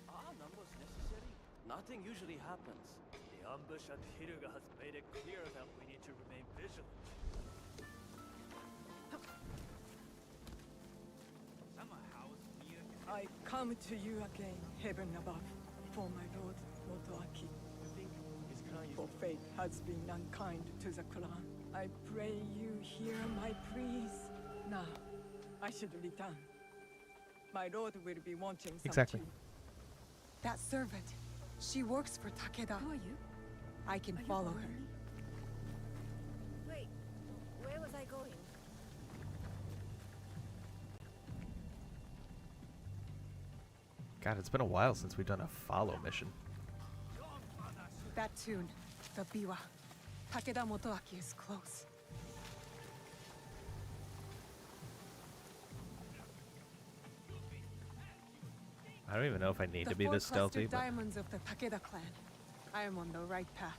Are numbers necessary? Nothing usually happens. The ambush at Hiruga has made it clear that we need to remain vigilant. I come to you again, heaven above, for my lord Motoaki. For fate has been unkind to the clan. I pray you hear my pleas. Now, I should return. My lord will be wanting some Exactly. tea. That servant. She works for Takeda. Who are you? I can Are you follow following her. me? Wait, where was I going? God, it's been a while since we've done a follow mission. That tune, the biwa. Takeda Motoaki is close. I don't even know if I need The to be this stealthy, four-clustered but diamonds of the Takeda clan. I am on the right path.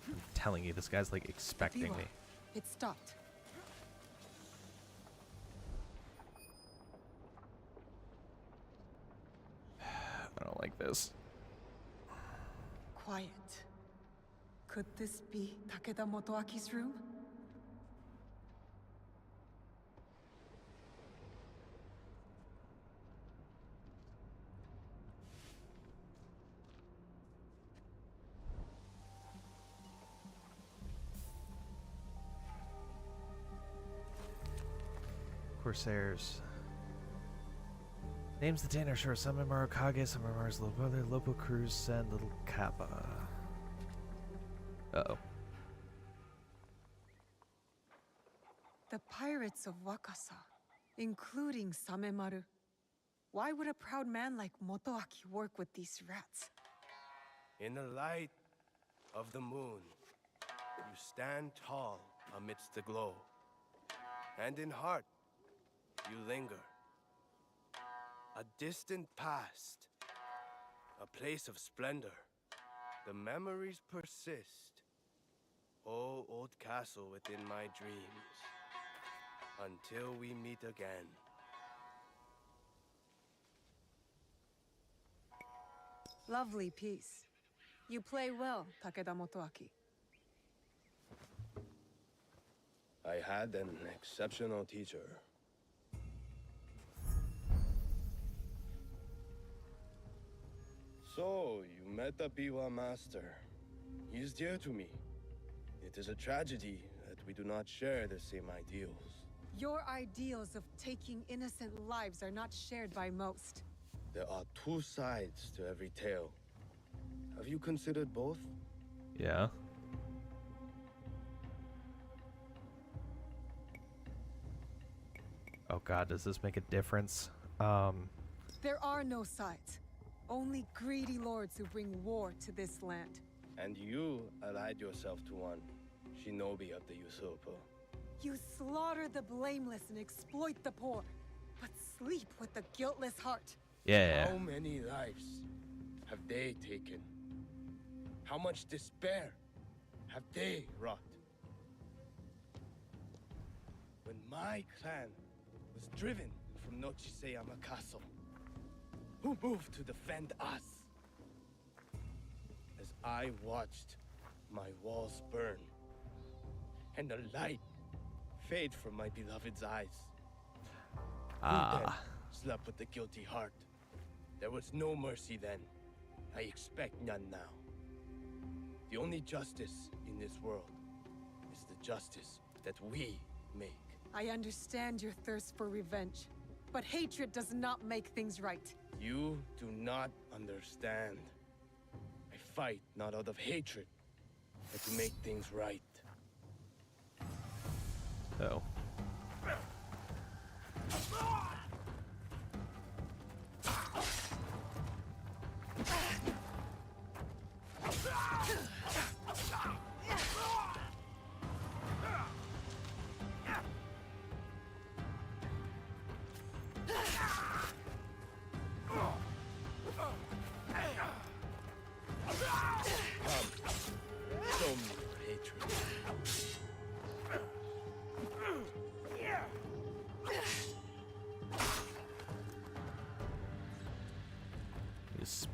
I'm telling you, this guy's like expecting Biwa. me. It stopped. I don't like this. Quiet. Could this be Takeda Motoaki's room? Corsairs. Names the Tanner Shore. Some are Kage, some are Mars Little Brother, Lopo Cruz, and Little Kappa. Uh-oh. The pirates of Wakasa, including Samemaru. Why would a proud man like Motoaki work with these rats? In the light of the moon, you stand tall amidst the glow. And in heart, you linger. A distant past, a place of splendor. The memories persist. Oh, old castle within my dreams. Until we meet again. Lovely piece. You play well, Takeda Motoaki. I had an exceptional teacher. So, you met the Biwa master. He is dear to me. It is a tragedy that we do not share the same ideals. Your ideals of taking innocent lives are not shared by most. There are two sides to every tale. Have you considered both? Yeah. Oh god, does this make a difference? There are no sides. Only greedy lords who bring war to this land. And you allied yourself to one, shinobi of the usurper. You slaughter the blameless and exploit the poor, but sleep with the guiltless heart. Yeah. How many lives have they taken? How much despair have they wrought? When my clan was driven from Nochiseyama Castle, who moved to defend us? As I watched my walls burn and the light fade from my beloved's eyes, who then slept with the guilty heart? There was no mercy then. I expect none now. The only justice in this world is the justice that we make. I understand your thirst for revenge, but hatred does not make things right. You do not understand. I fight not out of hatred, but to make things right. Oh.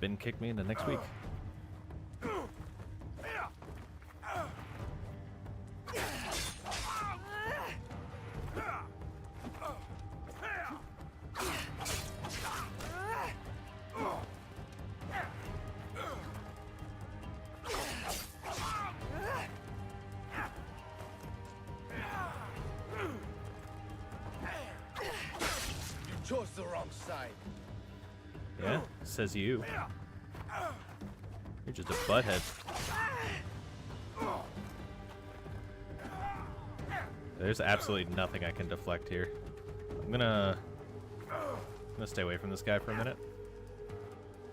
spin kick me into next week. Chose the wrong side. Yeah, says you. You're just a butthead. There's absolutely nothing I can deflect here. I'm gonna stay away from this guy for a minute.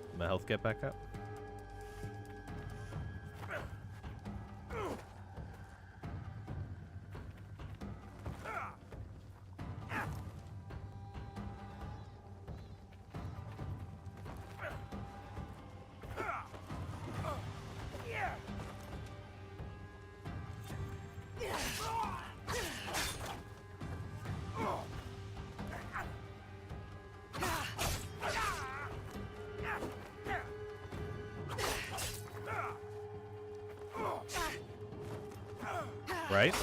Let my health get back up. Right?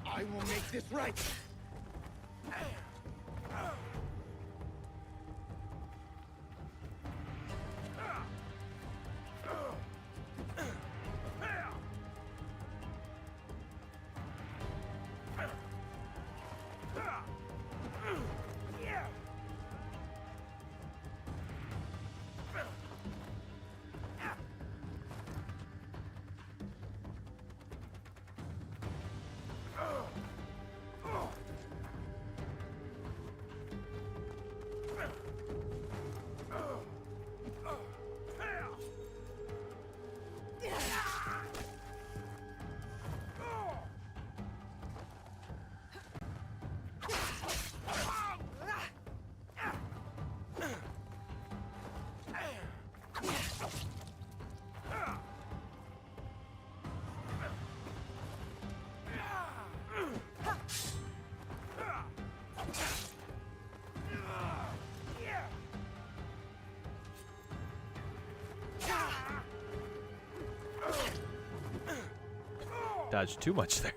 I will make this right. Dodged too much there.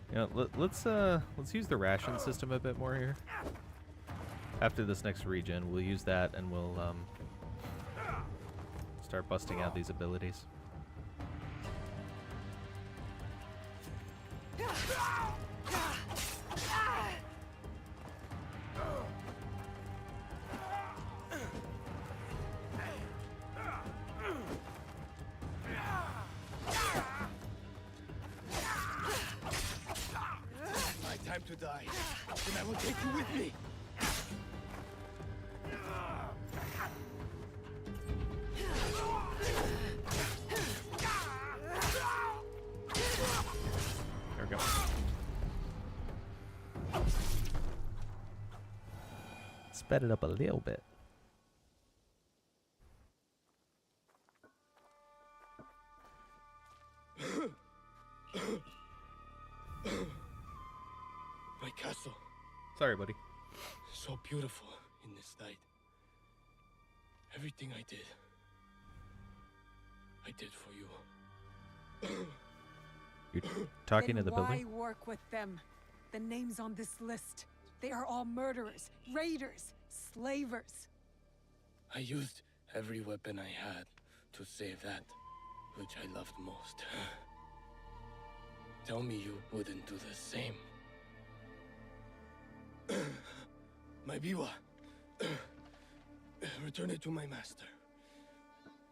You know, let's use the ration system a bit more here. After this next region, we'll use that and we'll start busting out these abilities. Time to die, then I will take you with me. There we go. Sped it up a little bit. My castle. Sorry, buddy. So beautiful in this light. Everything I did for you. You're talking Then to the building? why work with them? The names on this list. They are all murderers, raiders, slavers. I used every weapon I had to save that which I loved most. Tell me you wouldn't do the same. My biwa. Return it to my master.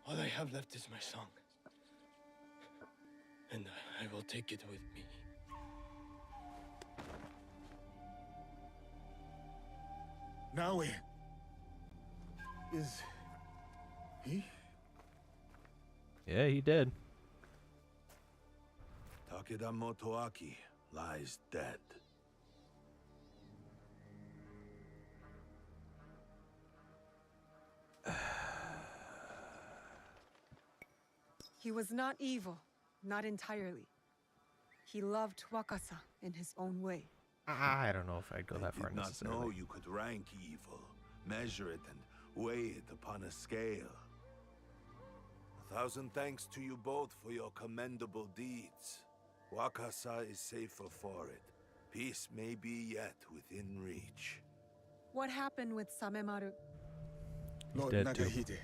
All I have left is my song. And I will take it with me. Naue. Is he? Yeah, he did. Takeda Motoaki lies dead. He was not evil, not entirely. He loved Wakasa in his own way. I don't know if I'd go that far I did not necessarily. know you could rank evil, measure it, and weigh it upon a scale. 1,000 thanks to you both for your commendable deeds. Wakasa is safer for it. Peace may be yet within reach. What happened with Samemaru? Lord dead too. Nakahide,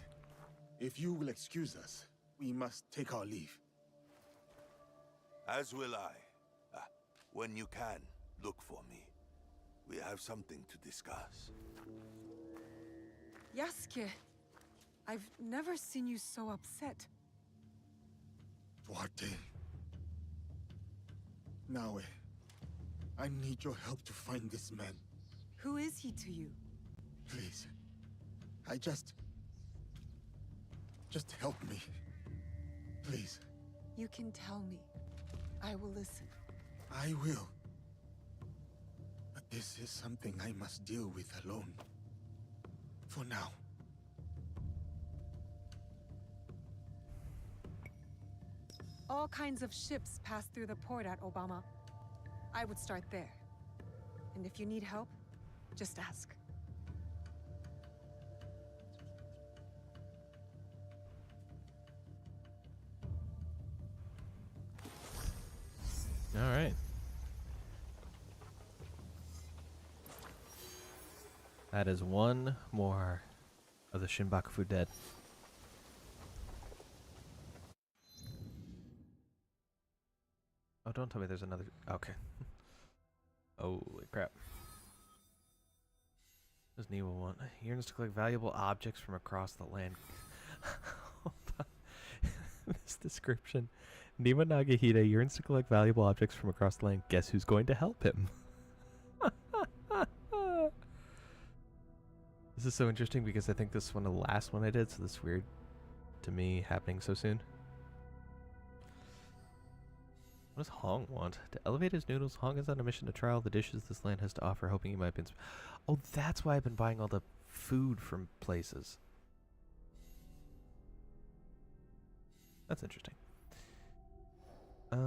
if you will excuse us, we must take our leave. As will I. When you can, look for me. We have something to discuss. Yasuke, I've never seen you so upset. Duarte. Naue, I need your help to find this man. Who is he to you? Please. I just help me. Please. You can tell me. I will listen. I will. But this is something I must deal with alone. For now. All kinds of ships pass through the port at Obama. I would start there. And if you need help, just ask. All right. That is one more of the Shinbakufu dead. Oh, don't tell me there's another. Okay. Holy crap. What does Niwa want? He yearns to collect valuable objects from across the land. Hold on. This description. Niwa Nagahide yearns to collect valuable objects from across the land. Guess who's going to help him? This is so interesting because I think this is one of the last one I did, so this is weird to me happening so soon. What does Hong want? To elevate his noodles, Hong is on a mission to try all the dishes this land has to offer, hoping he might be oh, that's why I've been buying all the food from places. That's interesting. I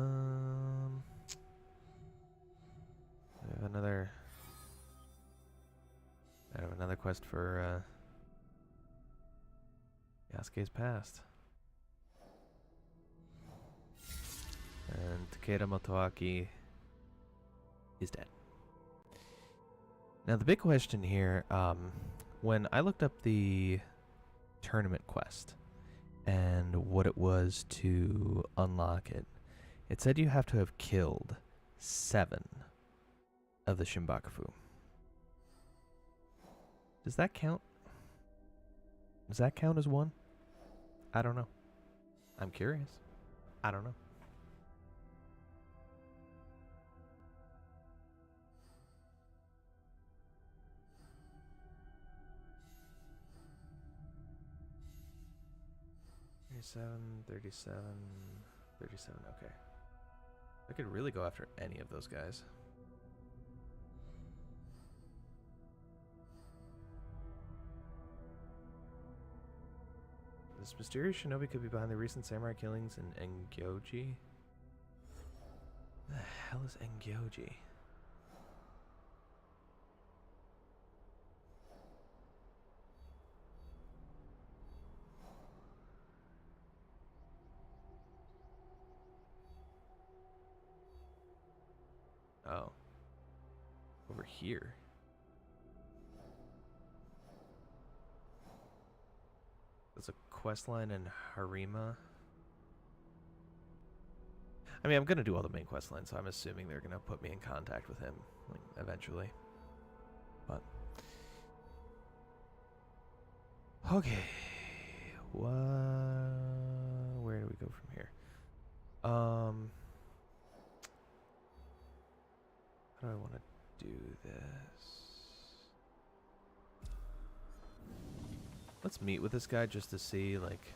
have another quest for Yasuke's past. And Takeda Motoaki is dead. Now the big question here, when I looked up the tournament quest and what it was to unlock it, it said you have to have killed 7 of the Shinbakufu. Does that count? Does that count as one? I don't know. I'm curious. I don't know. $37, okay. I could really go after any of those guys. This mysterious shinobi could be behind the recent samurai killings in Engyoji. The hell is Engyoji? Oh. Over here. There's a quest line in Harima. I mean, I'm gonna do all the main quest lines, so I'm assuming they're gonna put me in contact with him, like, eventually. But okay, where do we go from here? How do I want to do this? Let's meet with this guy just to see, like,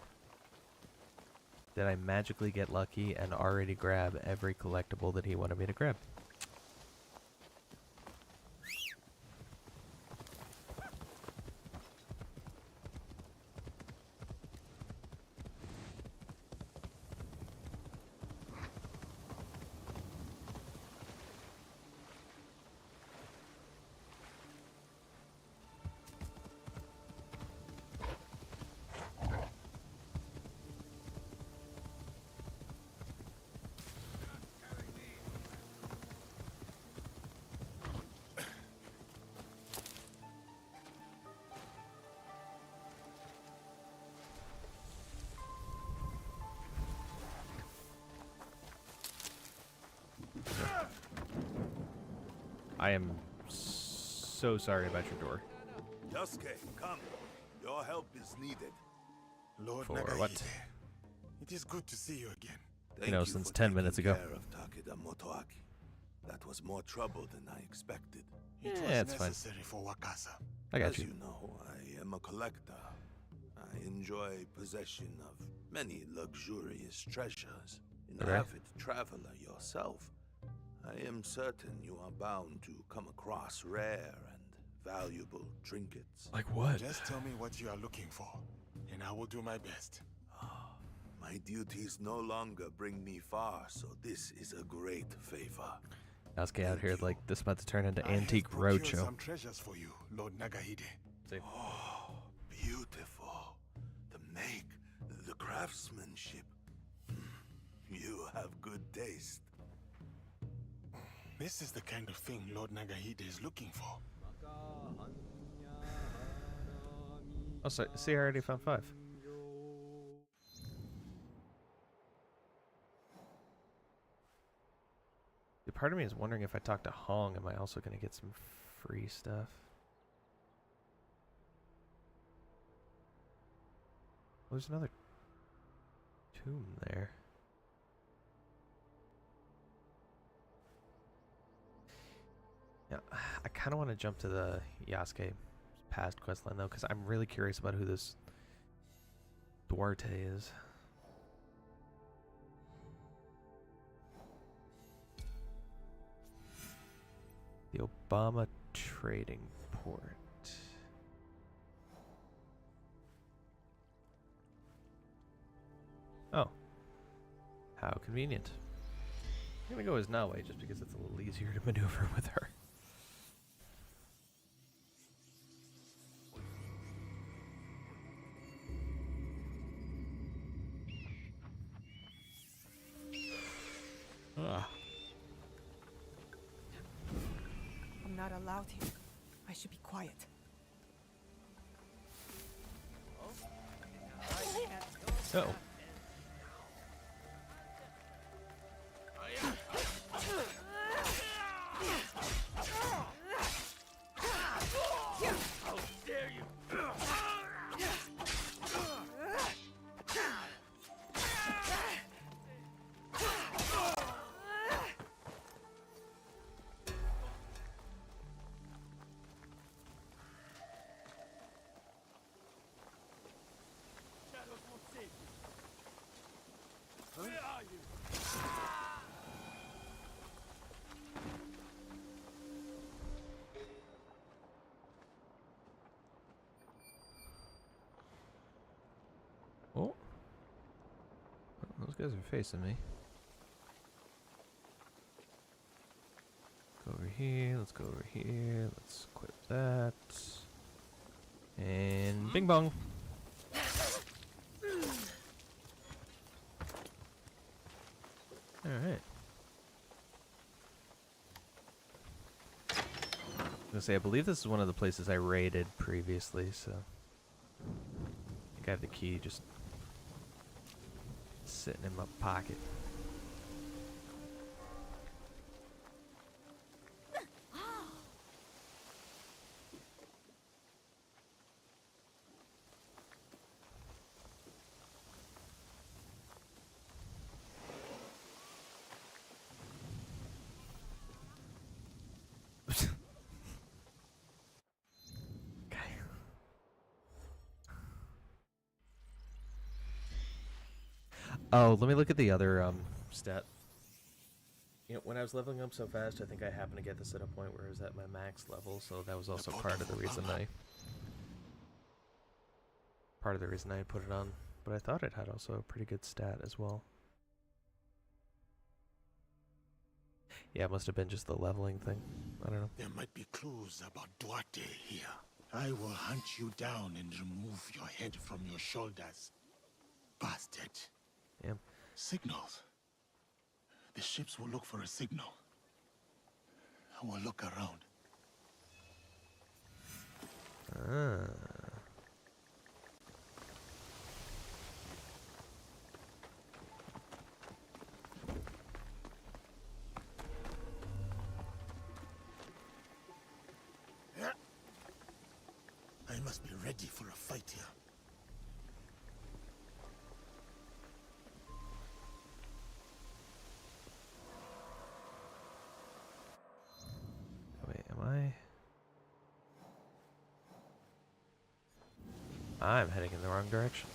did I magically get lucky and already grab every collectible that he wanted me to grab? I am so sorry about your door. Yasuke, come. Your help is needed. Lord For Nagahide, what? it is good to see you again. Thank know, you since for 10 minutes taking ago. care of Takeda Motoaki. That was more trouble than I expected. It Yeah, was it's fine. necessary for Wakasa. I got As you. you know, I am a collector. I enjoy possession of many luxurious treasures. An Okay. avid traveler yourself, I am certain you are bound to come across rare and valuable trinkets. Like what? Just tell me what you are looking for, and I will do my best. My duties no longer bring me far, so this is a great favor. Yasuke out Thank here you. like this about to turn into I have Antique procured Roadshow. some treasures for you, Lord Nagahide. See? Oh, beautiful. The make, the craftsmanship. You have good taste. This is the kind of thing Lord Nagahide is looking for. Oh, sorry. See, I already found 5. The part of me is wondering if I talk to Hong, am I also going to get some free stuff? Oh, there's another tomb there. Yeah, I kind of want to jump to the Yasuke past questline though, because I'm really curious about who this Duarte is. The Obama Trading Port. Oh. How convenient. I'm gonna go as Nawe just because it's a little easier to maneuver with her. Ah. I'm not allowed here. I should be quiet. Oh. Oh. Those guys are facing me. Go over here, let's go over here, let's equip that. And bing bong. Alright. I was gonna say, I believe this is one of the places I raided previously, so I think I have the key just sitting in my pocket. Oh, let me look at the other stat. You know, when I was leveling up so fast, I think I happened to get this at a point where it was at my max level, so that was also part of the reason I put it on. But I thought it had also a pretty good stat as well. Yeah, it must have been just the leveling thing. I don't know. There might be clues about Duarte here. I will hunt you down and remove your head from your shoulders. Bastard. Yeah. Signals. The ships will look for a signal. I will look around. Ah. ready for a fight here. Wait, am I? I'm heading in the wrong direction.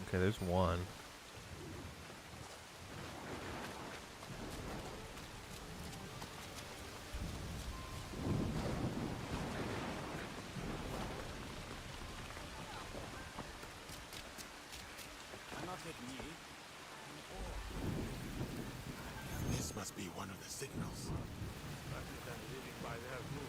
Okay, there's one. This must be one of the signals. Rather than living by their rules.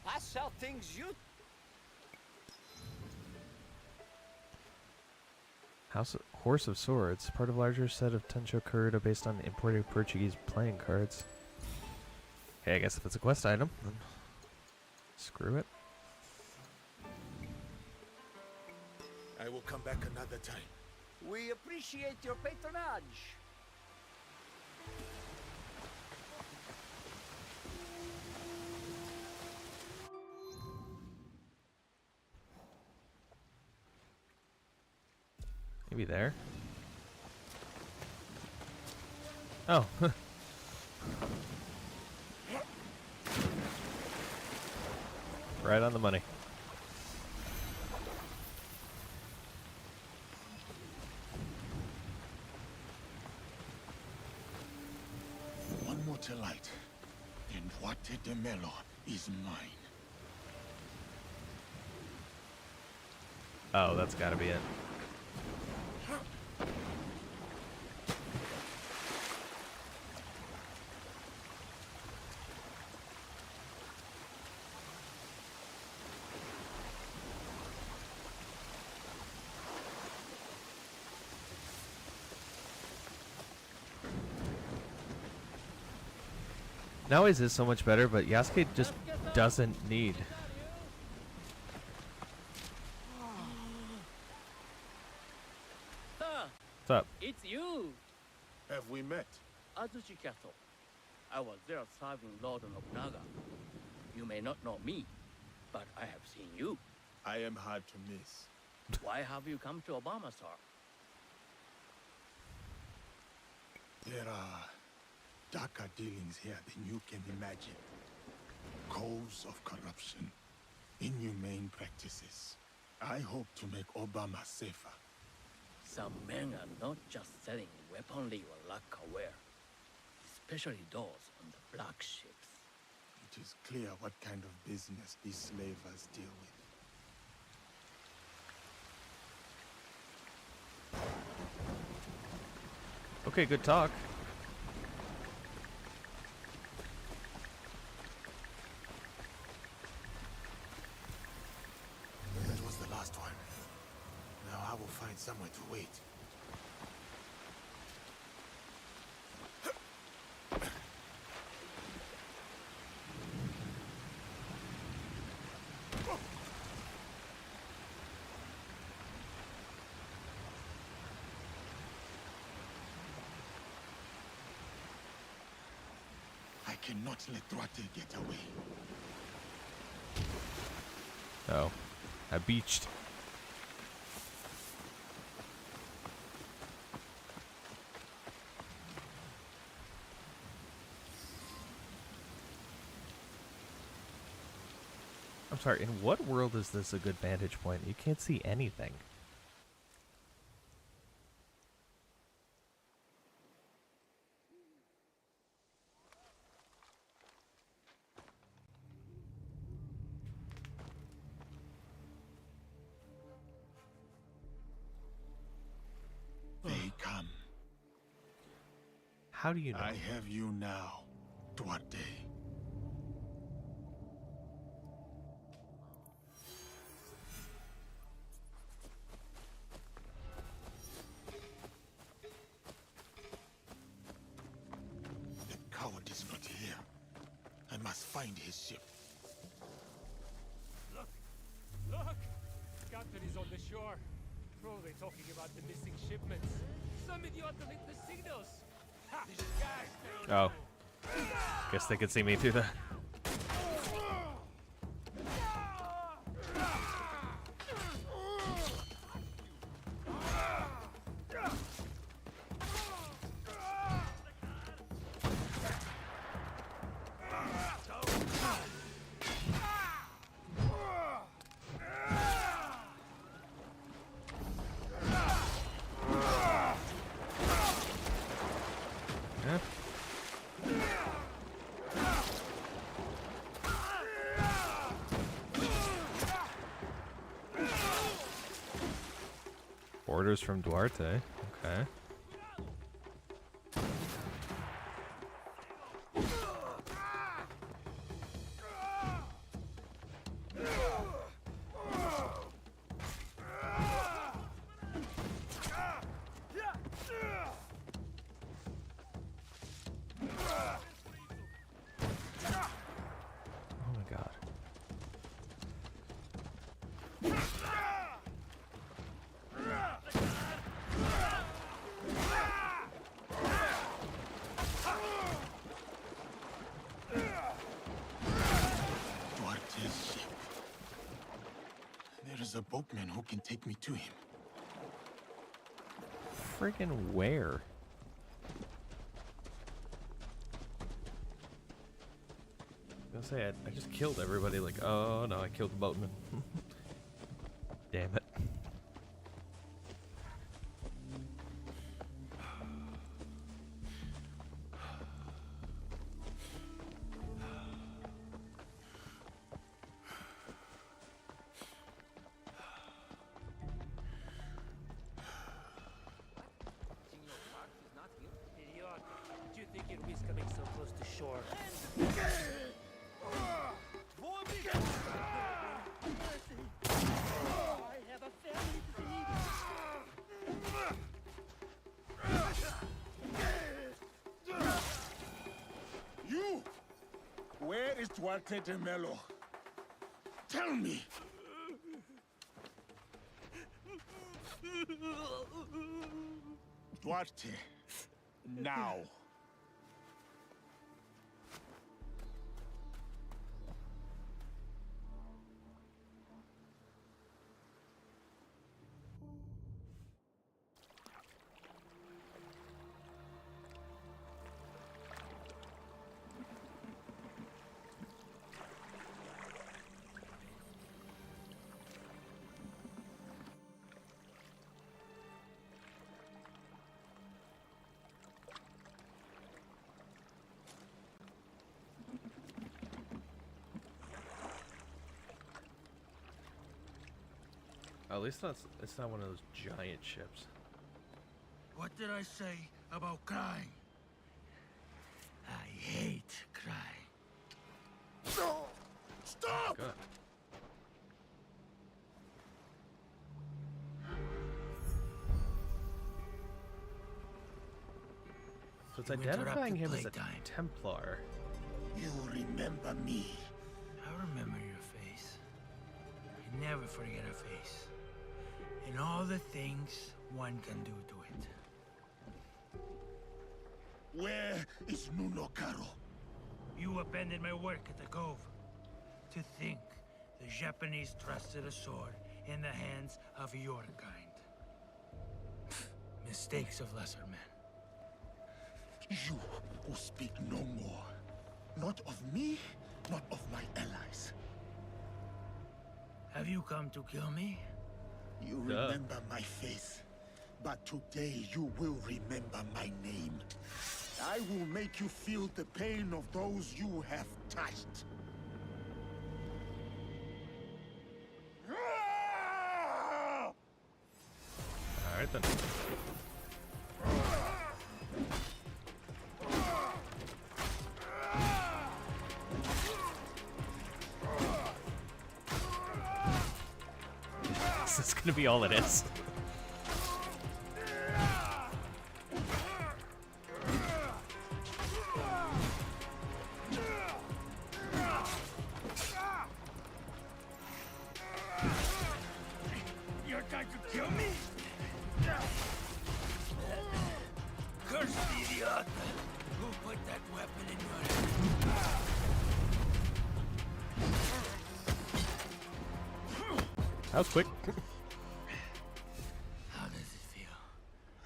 That's how things you. Horse of Swords, part of a larger set of Tencho Kurita based on imported Portuguese playing cards. Okay, I guess if it's a quest item, then screw it. I will come back another time. We appreciate your patronage. Maybe there. Oh. Right on the money. One more to light, and Duarte de Melo is mine. Oh, that's gotta be it. Now is so much better, but Yasuke just doesn't need. What's up? It's you, Have we met? Azuchi Castle. I was there serving Lord Nobunaga. You may not know me, but I have seen you. I am hard to miss. Why have you come to Obama, sir? There are darker dealings here than you can imagine. Coves of corruption, inhumane practices. I hope to make Obama safer. Some men are not just selling weaponry or lacquerware, especially those on the black ships. It is clear what kind of business these slavers deal with. Okay, good talk. That was the last one. Now I will find somewhere to wait. I cannot let Duarte get away. Oh, I beached. I'm sorry, in what world is this a good vantage point? You can't see anything. They come. How do you know? I have you now, Duarte. find his ship. Look! Look! Captain is on the shore. Probably talking about the missing shipments. Some idiot deleted the signals. Ha! Guys, Oh. Guess they could see me through the... Orders from Duarte. Okay. Oh my god. Duarte's ship. There is a boatman who can take me to him. Friggin' where? I was gonna say, I just killed everybody. Like, oh no, I killed the boatman. Damn it. idiot! Do you think it risks coming so close to shore? I have a family to feed. You! Where is Duarte de Melo? Tell me! Duarte, now. At least it's not one of those giant ships. What did I say about crying? I hate crying. No! Stop! Good. So it's You identifying him as a playtime. Templar. You remember me. I remember your face. I never forget a face. And all the things one can do to it. Where is Nuno Caro? You abandoned my work at the Cove. To think the Japanese trusted a sword in the hands of your kind. Mistakes of lesser men. You who speak no more. Not of me, not of my allies. Have you come to kill me? You remember my face, but today you will remember my name. I will make you feel the pain of those you have touched. Alright then. This is gonna be all it is. That was quick. How does it feel?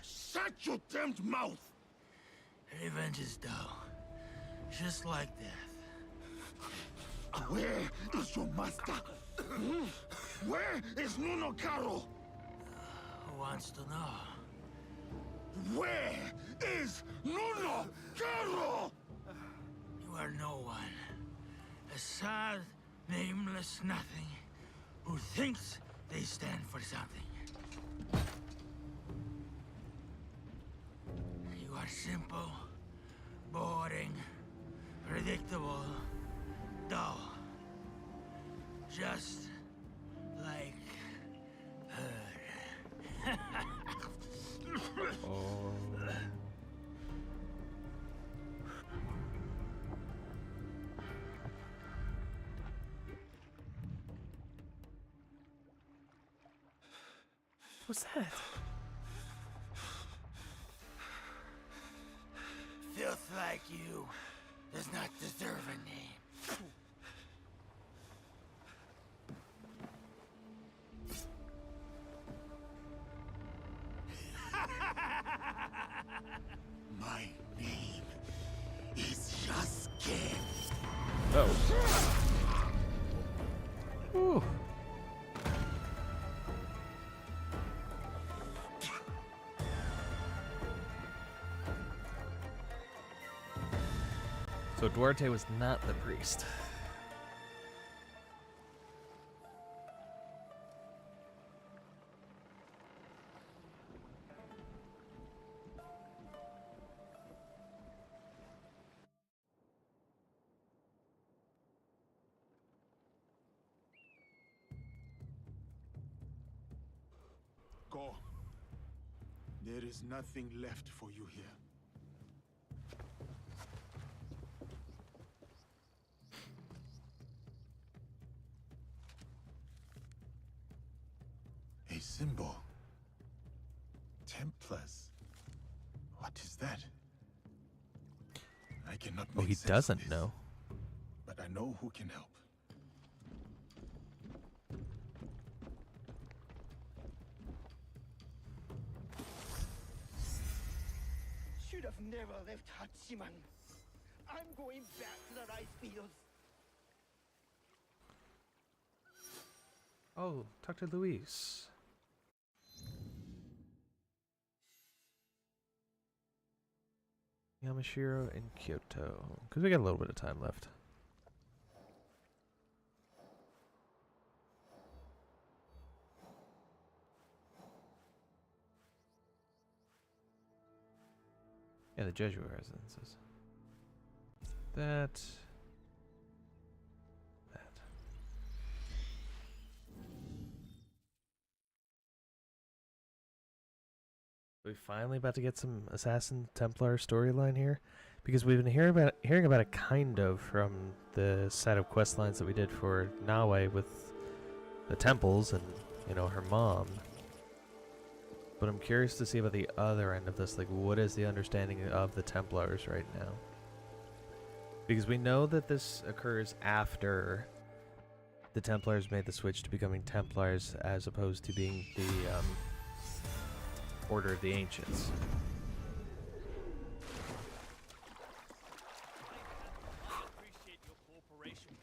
Shut your damned mouth! Revenge is dull. Just like death. Where is your master? Where is Nuno Caro? Who wants to know? Where is Nuno Caro? You are no one. A sad, nameless nothing who thinks they stand for something. You are simple, boring, predictable, dull. Just like her. Oh. What's that? Filth like you does not deserve a name. My name is Yasuke. Oh. Ooh. So Duarte was not the priest. Go. There is nothing left for you here. A symbol. Templars. What is that? I cannot Oh, make he sense of doesn't this, know. but I know who can help. Should have never left Hachiman. I'm going back to the rice fields. Oh, talk to Luis. Yamashiro in Kyoto. Because we got a little bit of time left. Yeah, the Jesuit residences. That. We finally about to get some Assassin Templar storyline here, because we've been hearing about it kind of from the set of quest lines that we did for Nawe with the temples and, you know, her mom. But I'm curious to see about the other end of this. Like, what is the understanding of the Templars right now? Because we know that this occurs after the Templars made the switch to becoming Templars as opposed to being the Order of the Ancients. Appreciate your cooperation.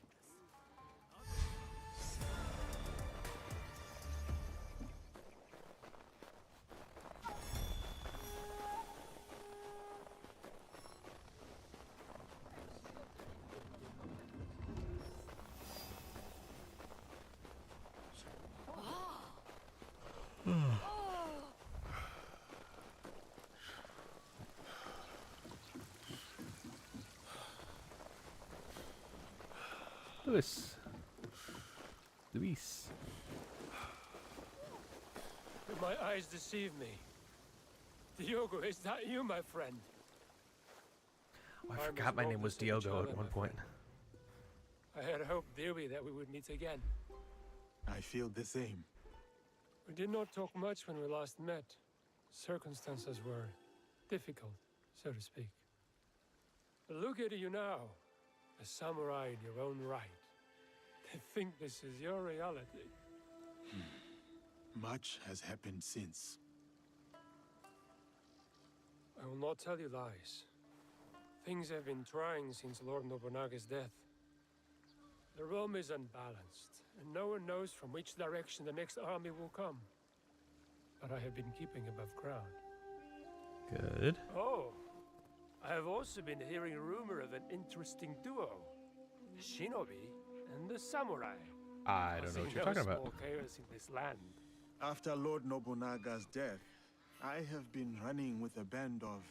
Luis. Did my eyes deceive me? Diogo, is that you, my friend? Oh, I forgot my name was Diogo at one point. I had hoped dearly that we would meet again. I feel the same. We did not talk much when we last met. Circumstances were difficult, so to speak. But look at you now, a samurai in your own right. To think this is your reality. Much has happened since. I will not tell you lies. Things have been trying since Lord Nobunaga's death. The realm is unbalanced, and no one knows from which direction the next army will come. But I have been keeping above ground. Good. Oh, I have also been hearing rumor of an interesting duo. The shinobi and the samurai. I don't know what you're talking about. Small chaos in this land. After Lord Nobunaga's death, I have been running with a band of,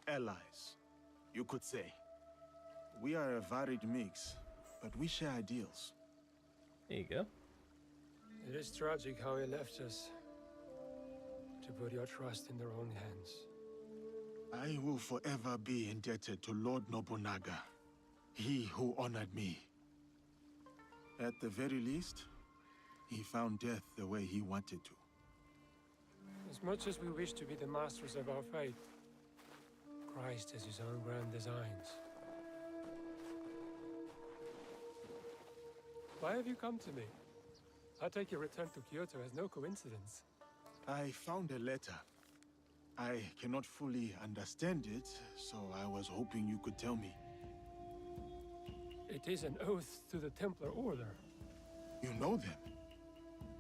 allies, you could say. We are a varied mix, but we share ideals. There you go. It is tragic how he left us. To put your trust in their own hands. I will forever be indebted to Lord Nobunaga, he who honored me. At the very least, he found death the way he wanted to. As much as we wish to be the masters of our fate, Christ has his own grand designs. Why have you come to me? I take your return to Kyoto as no coincidence. I found a letter. I cannot fully understand it, so I was hoping you could tell me. It is an oath to the Templar Order. You know them?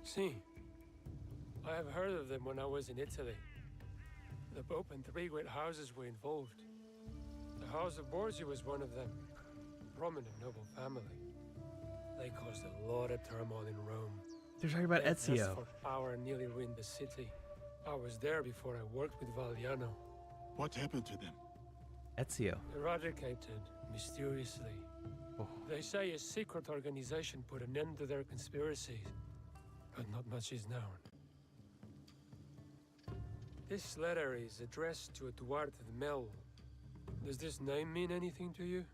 Si. I have heard of them when I was in Italy. The Pope and 3 great houses were involved. The House of Borgia was one of them. Prominent noble family. They caused a lot of turmoil in Rome. They're talking about Their quest Ezio. for power nearly ruined the city. I was there before I worked with Valliano. What happened to them? Ezio. Eradicated, mysteriously. Oh. They say a secret organization put an end to their conspiracies, but not much is known. This letter is addressed to Eduard de Mel. Does this name mean anything to you?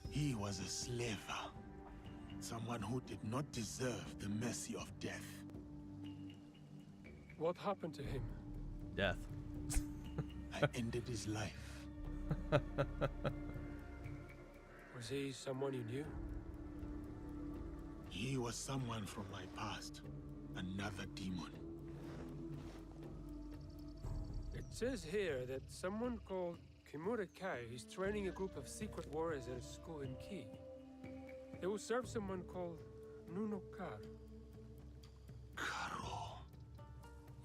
He was a slaver. Someone who did not deserve the mercy of death. What happened to him? Death. I ended his life. Was he someone you knew? He was someone from my past. Another demon. It says here that someone called Kimura Kai is training a group of secret warriors at a school in Ki. They will serve someone called Nuno Kar. Karo.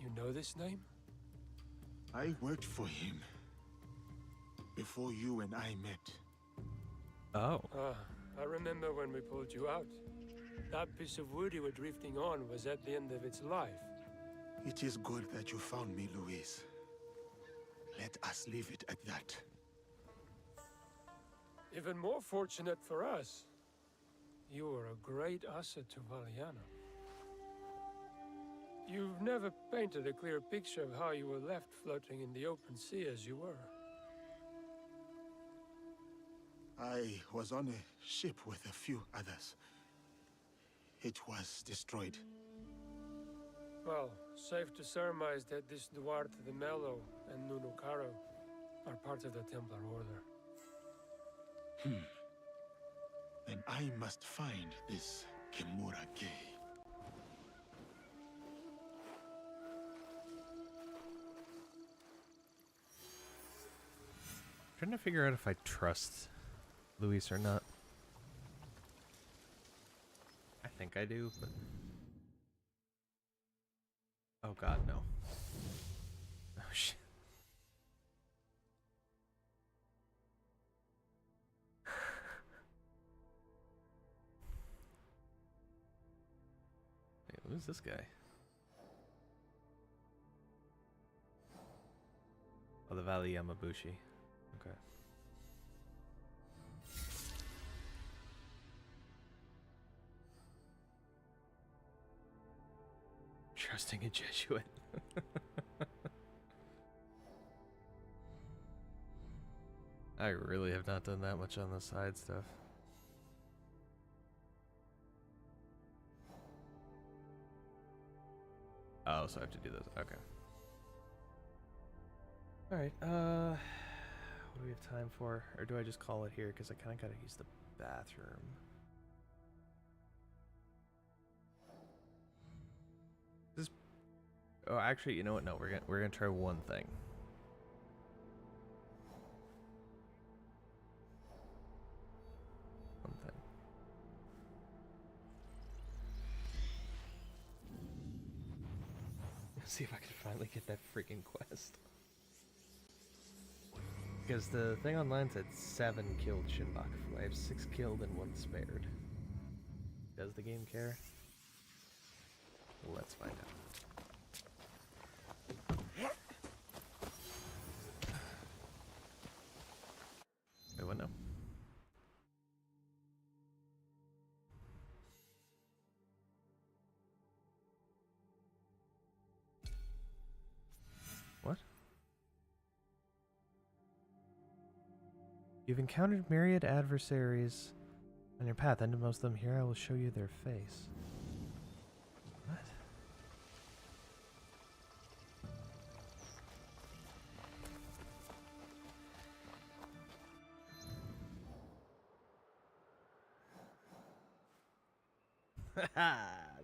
You know this name? I worked for him before you and I met. Oh. I remember when we pulled you out. That piece of wood you were drifting on was at the end of its life. It is good that you found me, Luis. Let us leave it at that. Even more fortunate for us. You were a great asset to Valliano. You've never painted a clear picture of how you were left floating in the open sea as you were. I was on a ship with a few others. It was destroyed. Well, safe to surmise that this Duarte de Melo and Nuno Caro are part of the Templar Order. Then I must find this Kimura Kei. Trying to figure out if I trust Luis or not. I think I do, but... Oh god, no. Oh shit. Hey, who's this guy? Oh, the Valley Yamabushi. Okay. Trusting a Jesuit. I really have not done that much on the side stuff. Oh, so I have to do this. Okay. Alright, what do we have time for? Or do I just call it here? Because I kind of got to use the bathroom. Oh, actually, you know what? No, we're gonna try one thing. One thing. See if I can finally get that freaking quest. Because the thing online said 7 killed Shinbaku. I have 6 killed and 1 spared. Does the game care? Let's find out. Wait, what now? What? You've encountered myriad adversaries on your path. End most of them here. I will show you their face. What?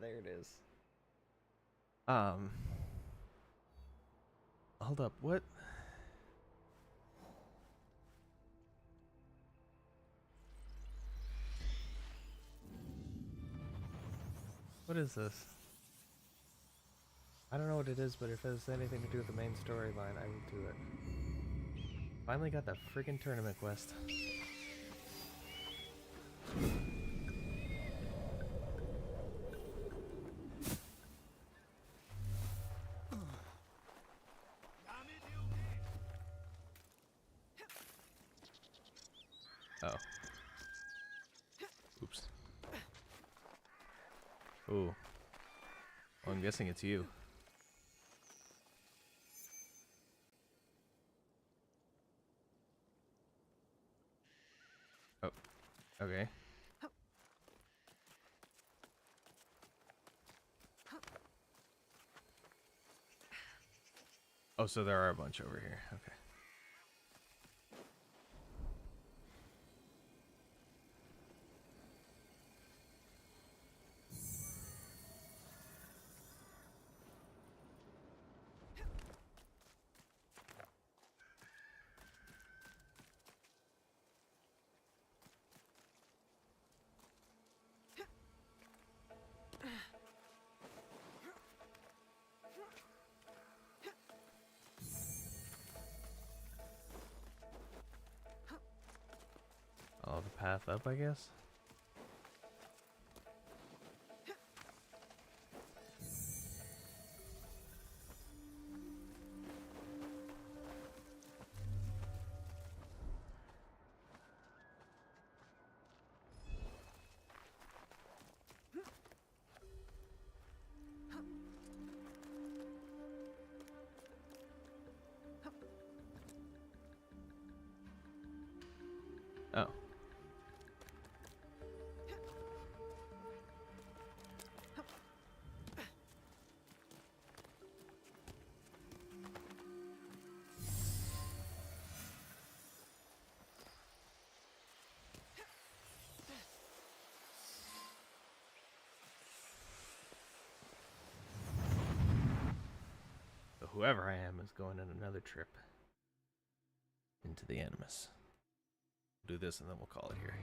There it is. Hold up, what? What is this? I don't know what it is, but if it has anything to do with the main storyline, I will do it. Finally got that freaking tournament quest. Oh. Oops. Ooh. Well, I'm guessing it's you. Oh. Okay. Oh, so there are a bunch over here. Okay. Oh, the path up, I guess? Oh. So whoever I am is going on another trip into the Animus. We'll do this and then we'll call it here.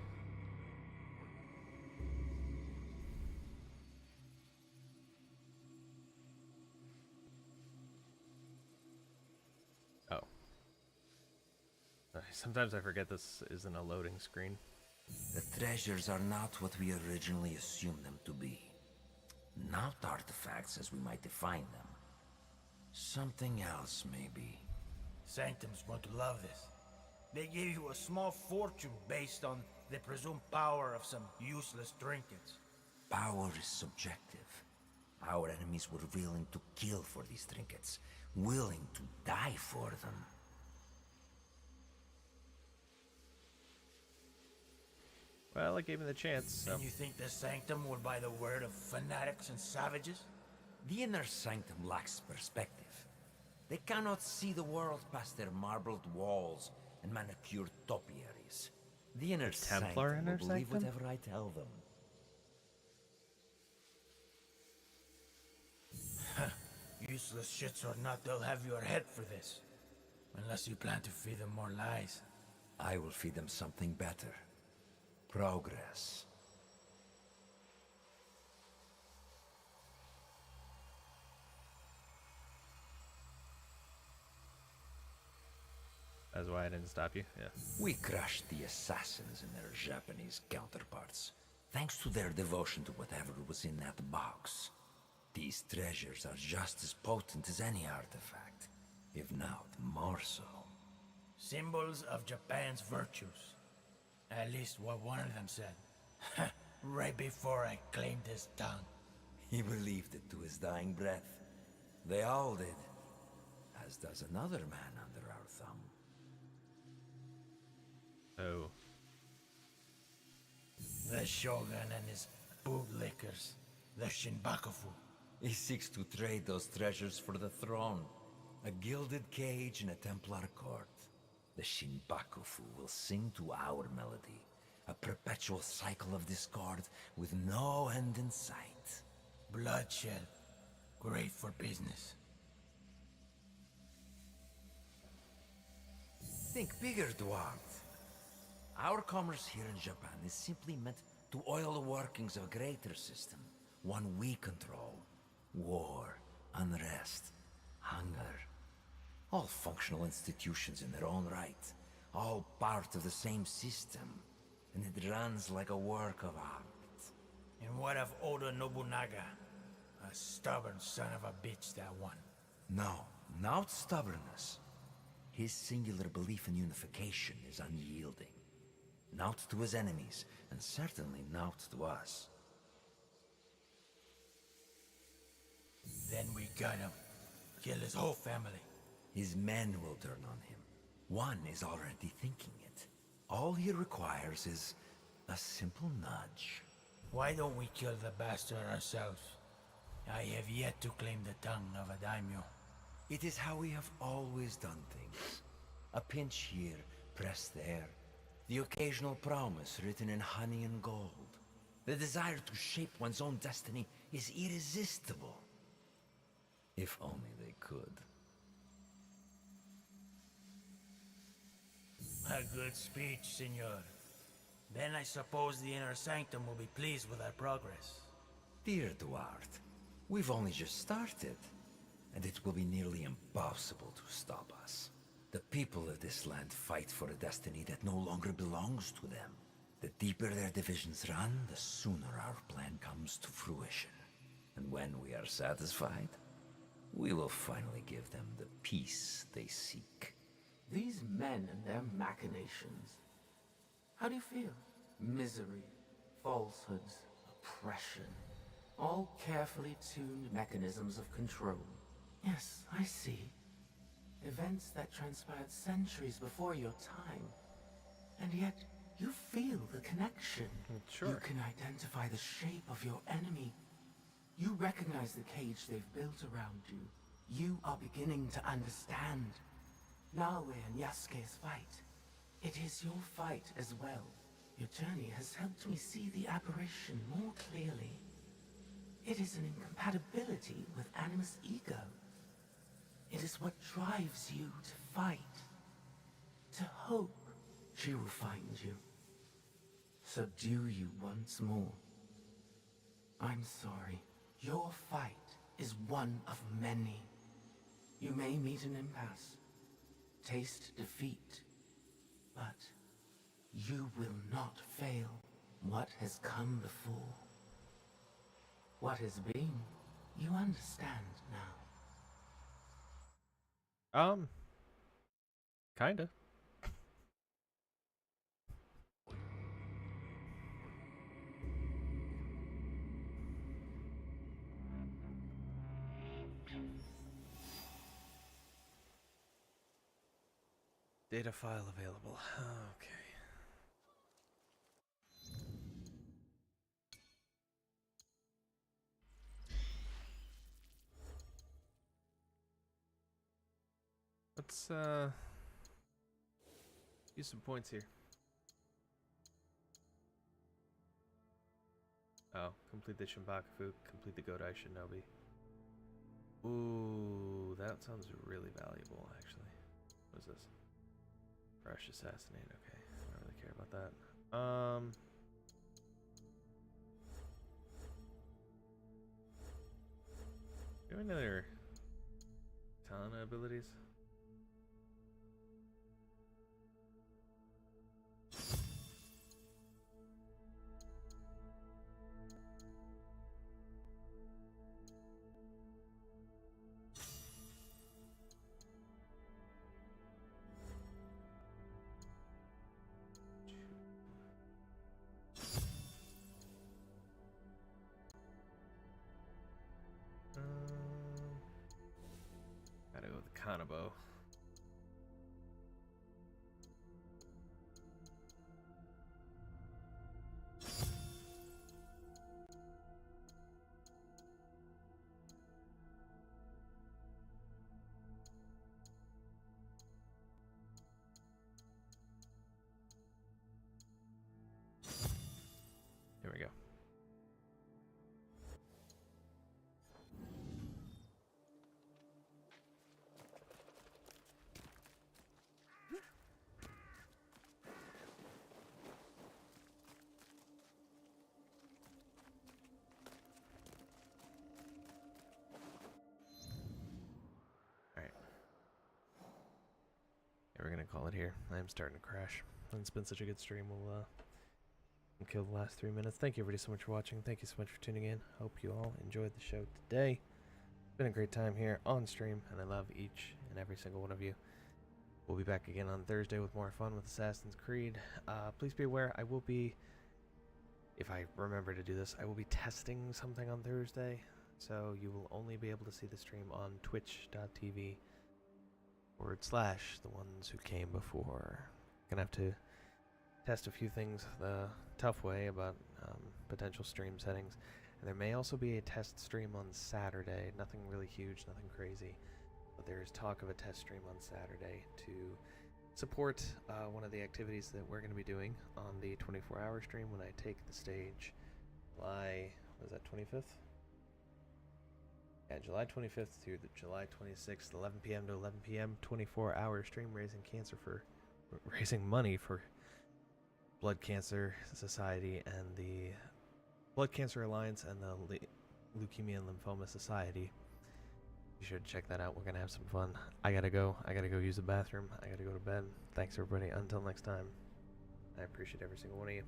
Oh. Sometimes I forget this isn't a loading screen. The treasures are not what we originally assumed them to be. Not artifacts as we might define them. Something else, maybe. Sanctum's going to love this. They gave you a small fortune based on the presumed power of some useless trinkets. Power is subjective. Our enemies were willing to kill for these trinkets, willing to die for them. Well, it gave me the chance, so... And you think the Sanctum will buy the word of fanatics and savages? The inner sanctum lacks perspective. They cannot see the world past their marbled walls and manicured topiaries. The inner Templar sanctum inner will believe sanctum? whatever I tell them. useless shits or not, they'll have your head for this. Unless you plan to feed them more lies. I will feed them something better. Progress. That's why I didn't stop you. Yeah. We crushed the assassins and their Japanese counterparts, thanks to their devotion to whatever was in that box. These treasures are just as potent as any artifact, if not more so. Symbols of Japan's virtues. At least what one of them said. Right before I claimed his tongue. He believed it to his dying breath. They all did. As does another man under our thumb. Oh. The Shogun and his bootlickers. The Shinbakufu. He seeks to trade those treasures for the throne. A gilded cage in a Templar court. The Shinbakufu will sing to our melody. A perpetual cycle of discord with no end in sight. Bloodshed. Great for business. Think bigger, Duarte. Our commerce here in Japan is simply meant to oil the workings of a greater system. One we control. War, unrest, hunger. All functional institutions in their own right. All part of the same system. And it runs like a work of art. And what of Oda Nobunaga? A stubborn son of a bitch, that one. No, not stubbornness. His singular belief in unification is unyielding. Not to his enemies, and certainly not to us. Then we got him. Kill his whole family. His men will turn on him. One is already thinking it. All he requires is a simple nudge. Why don't we kill the bastard ourselves? I have yet to claim the tongue of a daimyo. It is how we have always done things. A pinch here, pressed there. The occasional promise written in honey and gold. The desire to shape one's own destiny is irresistible. If only they could. A good speech, senor. Then I suppose the inner sanctum will be pleased with our progress. Dear Duarte, we've only just started, and it will be nearly impossible to stop us. The people of this land fight for a destiny that no longer belongs to them. The deeper their divisions run, the sooner our plan comes to fruition. And when we are satisfied, we will finally give them the peace they seek. These men and their machinations. How do you feel? Misery, falsehoods, oppression. All carefully tuned mechanisms of control. Yes, I see. Events that transpired centuries before your time. And yet, you feel the connection. Sure. You can identify the shape of your enemy. You recognize the cage they've built around you. You are beginning to understand. Naoe and Yasuke's fight. It is your fight as well. Your journey has helped me see the aberration more clearly. It is an incompatibility with Animus' ego. It is what drives you to fight, to hope she will find you, subdue you once more. I'm sorry. Your fight is one of many. You may meet an impasse, taste defeat, but you will not fail. What has come before, what has been, you understand now. Kinda. Data file available. Okay. Let's use some points here. Oh, complete the Shinbakufu, complete the Godai Shinobi. Ooh. That sounds really valuable, actually. What is this? Rush assassinate. Okay, I don't really care about that. Do you have any other Katana abilities? Gotta go with the Kanabo. Here we go. We're gonna call it here. I'm starting to crash. It's been such a good stream. We'll kill the last 3 minutes. Thank you everybody so much for watching. Thank you so much for tuning in. Hope you all enjoyed the show today. It's been a great time here on stream, and I love each and every single one of you. We'll be back again on Thursday with more fun with Assassin's Creed. Please be aware, I will be, if I remember to do this, I will be testing something on Thursday. So you will only be able to see the stream on twitch.tv/the ones who came before. Gonna have to test a few things the tough way about potential stream settings. And there may also be a test stream on Saturday. Nothing really huge, nothing crazy. But there is talk of a test stream on Saturday to support one of the activities that we're going to be doing on the 24-hour stream when I take the stage July, was that 25th? Yeah, July 25th through the July 26th, 11 p.m. to 11 p.m. 24-hour stream raising money for Blood Cancer Society and the Blood Cancer Alliance and the Leukemia and Lymphoma Society. You should check that out. We're gonna have some fun. I gotta go use the bathroom. I gotta go to bed. Thanks everybody. Until next time. I appreciate every single one of you.